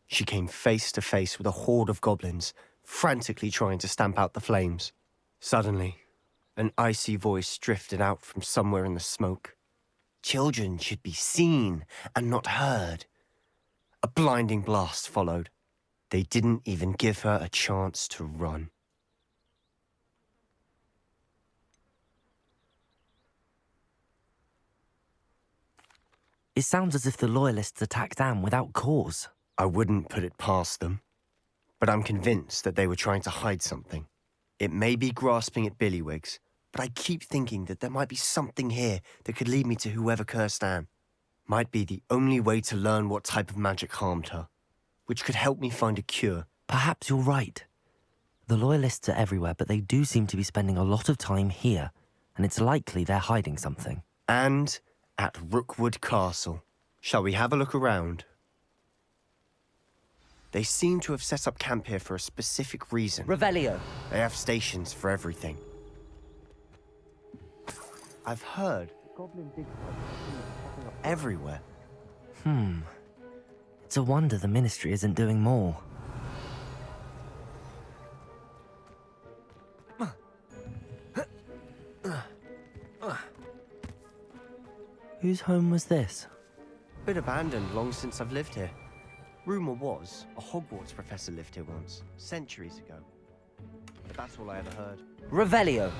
S18: She came face to face with a horde of goblins, frantically trying to stamp out the flames. Suddenly, an icy voice drifted out from somewhere in the smoke. Children should be seen and not heard. A blinding blast followed. They didn't even give her a chance to run.
S3: It sounds as if the loyalists attacked Anne without cause.
S18: I wouldn't put it past them, but I'm convinced that they were trying to hide something. It may be grasping at billywhigs, but I keep thinking that there might be something here that could lead me to whoever cursed Anne. Might be the only way to learn what type of magic harmed her, which could help me find a cure.
S3: Perhaps you're right. The loyalists are everywhere, but they do seem to be spending a lot of time here, and it's likely they're hiding something.
S18: And at Rookwood Castle. Shall we have a look around? They seem to have set up camp here for a specific reason.
S3: Revelio.
S18: They have stations for everything. I've heard goblin dig popping up everywhere.
S3: It's a wonder the Ministry isn't doing more. Whose home was this?
S18: Been abandoned long since I've lived here. Rumour was a Hogwarts professor lived here once, centuries ago. But that's all I ever heard.
S3: Revelio.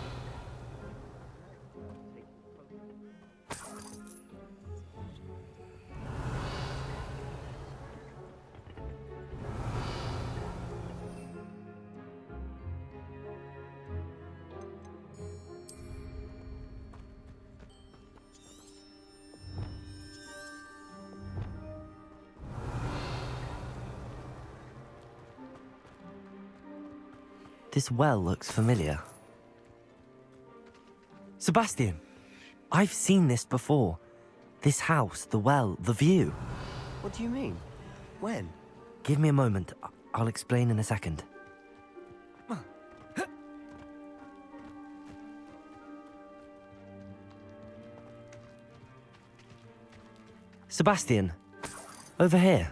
S3: This well looks familiar. Sebastian, I've seen this before. This house, the well, the view.
S18: What do you mean? When?
S3: Give me a moment. I'll explain in a second. Sebastian, over here.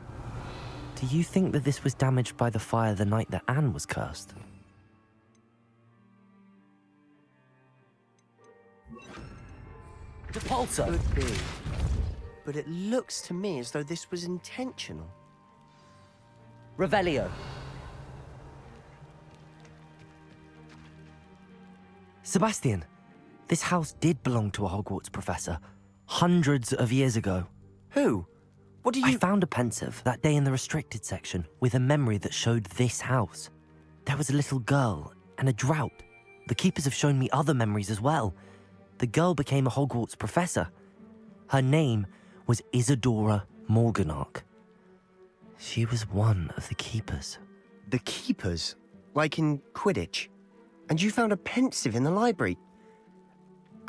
S3: Do you think that this was damaged by the fire the night that Anne was cursed? Depulso!
S18: Could be. But it looks to me as though this was intentional.
S3: Revelio. Sebastian, this house did belong to a Hogwarts professor, hundreds of years ago.
S18: Who? What do you—
S3: I found a pensive that day in the restricted section with a memory that showed this house. There was a little girl and a drought. The keepers have shown me other memories as well. The girl became a Hogwarts professor. Her name was Isadora Morganach. She was one of the keepers.
S18: The keepers? Like in Quidditch? And you found a pensive in the library?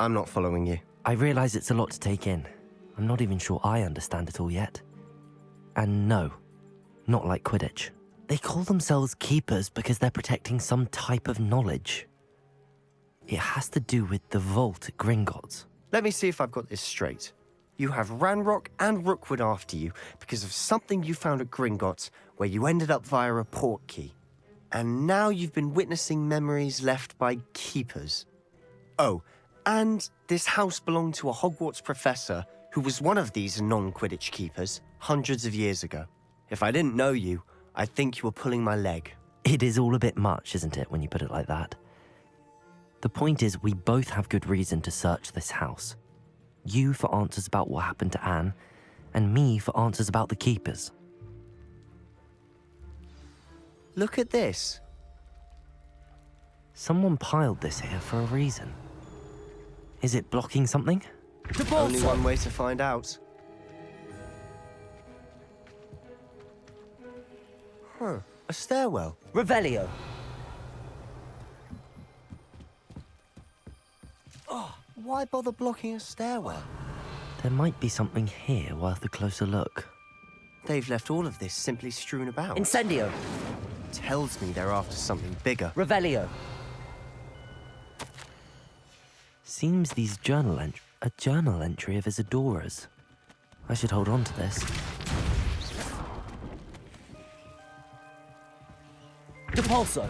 S18: I'm not following you.
S3: I realize it's a lot to take in. I'm not even sure I understand it all yet. And no, not like Quidditch. They call themselves keepers because they're protecting some type of knowledge. It has to do with the vault at Gringotts.
S18: Let me see if I've got this straight. You have Ranrock and Rookwood after you because of something you found at Gringotts, where you ended up via a portkey. And now you've been witnessing memories left by keepers. Oh, and this house belonged to a Hogwarts professor who was one of these non-Quidditch keepers hundreds of years ago. If I didn't know you, I'd think you were pulling my leg.
S3: It is all a bit much, isn't it, when you put it like that? The point is, we both have good reason to search this house. You for answers about what happened to Anne, and me for answers about the keepers.
S18: Look at this.
S3: Someone piled this here for a reason. Is it blocking something?
S18: Only one way to find out. Huh, a stairwell.
S3: Revelio.
S18: Oh, why bother blocking a stairwell?
S3: There might be something here worth a closer look.
S18: They've left all of this simply strewn about.
S3: Incendio.
S18: Tells me they're after something bigger.
S3: Revelio. Seems these a journal entry of Isadora's. I should hold on to this. Depulso.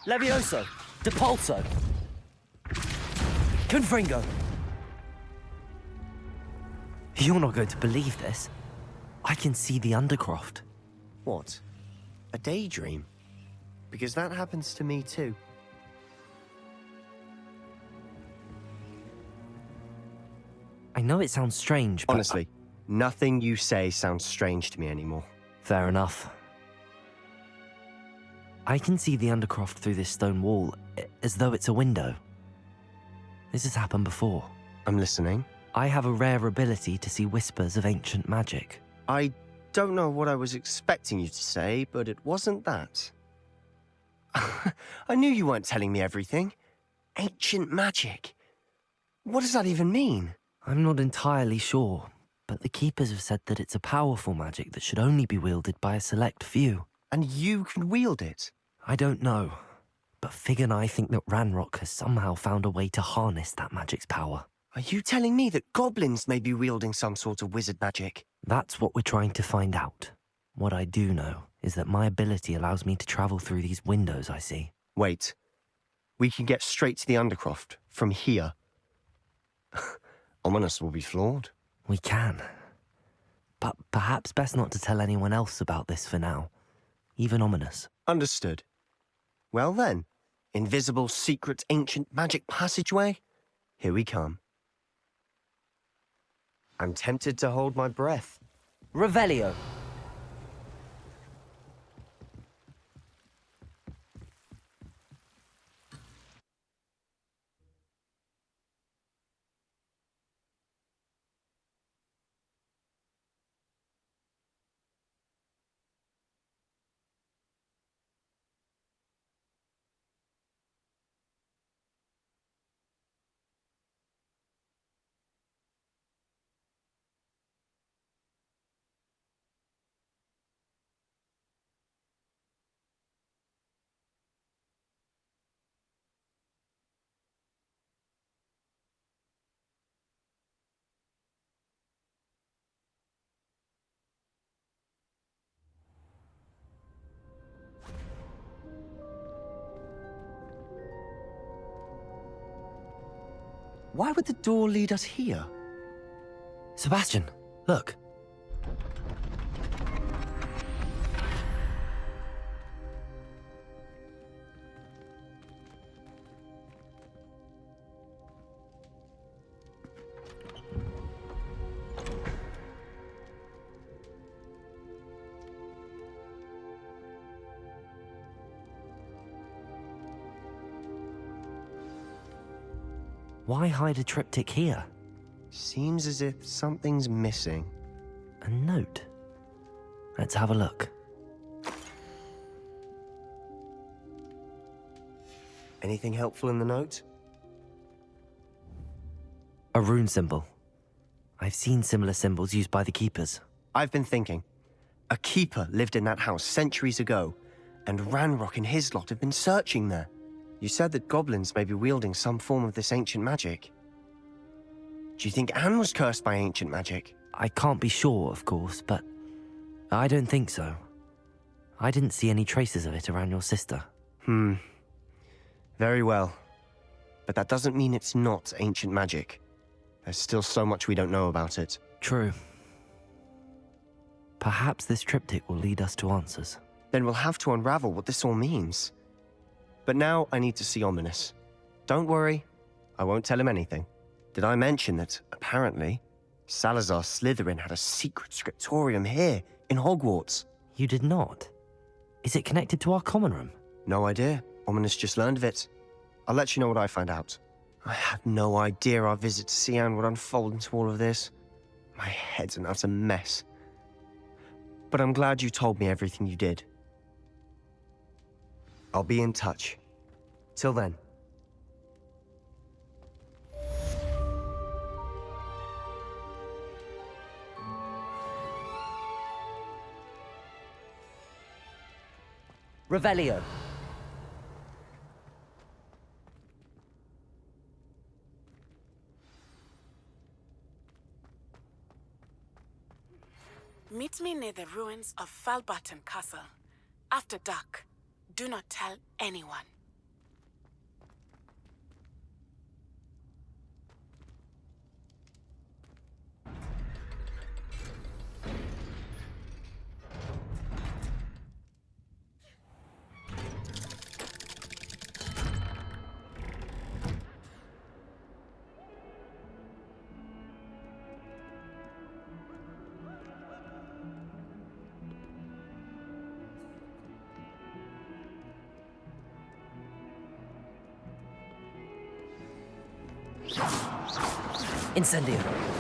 S3: Levioso. Depulso. Confringo. You're not going to believe this. I can see the Undercroft.
S18: What? A daydream? Because that happens to me too.
S3: I know it sounds strange, but...
S18: Honestly, nothing you say sounds strange to me anymore.
S3: Fair enough. I can see the Undercroft through this stone wall, as though it's a window. This has happened before.
S18: I'm listening.
S3: I have a rare ability to see whispers of ancient magic.
S18: I don't know what I was expecting you to say, but it wasn't that. I knew you weren't telling me everything. Ancient magic. What does that even mean?
S3: I'm not entirely sure, but the Keepers have said that it's a powerful magic that should only be wielded by a select few.
S18: And you can wield it?
S3: I don't know, but Fig and I think that Ranrock has somehow found a way to harness that magic's power.
S18: Are you telling me that goblins may be wielding some sort of wizard magic?
S3: That's what we're trying to find out. What I do know is that my ability allows me to travel through these windows I see.
S18: Wait. We can get straight to the Undercroft from here. Ominous will be flawed.
S3: We can. But perhaps best not to tell anyone else about this for now. Even Ominous.
S18: Understood. Well then, invisible, secret, ancient magic passageway? Here we come. I'm tempted to hold my breath.
S3: Revelio.
S18: Why would the door lead us here?
S3: Sebastian, look. Why hide a triptych here?
S18: Seems as if something's missing.
S3: A note. Let's have a look.
S18: Anything helpful in the note?
S3: A rune symbol. I've seen similar symbols used by the Keepers.
S18: I've been thinking. A keeper lived in that house centuries ago, and Ranrock and his lot have been searching there. You said that goblins may be wielding some form of this ancient magic. Do you think Anne was cursed by ancient magic?
S3: I can't be sure, of course, but I don't think so. I didn't see any traces of it around your sister.
S18: Very well. But that doesn't mean it's not ancient magic. There's still so much we don't know about it.
S3: True. Perhaps this triptych will lead us to answers.
S18: Then we'll have to unravel what this all means. But now I need to see Ominous. Don't worry, I won't tell him anything. Did I mention that, apparently, Salazar Slytherin had a secret scriptorium here, in Hogwarts?
S3: You did not? Is it connected to our common room?
S18: No idea. Ominous just learned of it. I'll let you know what I find out. I had no idea our visit to see Anne would unfold into all of this. My head's an utter mess. But I'm glad you told me everything you did. I'll be in touch. Till then.
S3: Revelio.
S7: Meet me near the ruins of Falbarton Castle. After dark. Do not tell anyone.
S3: Incendio.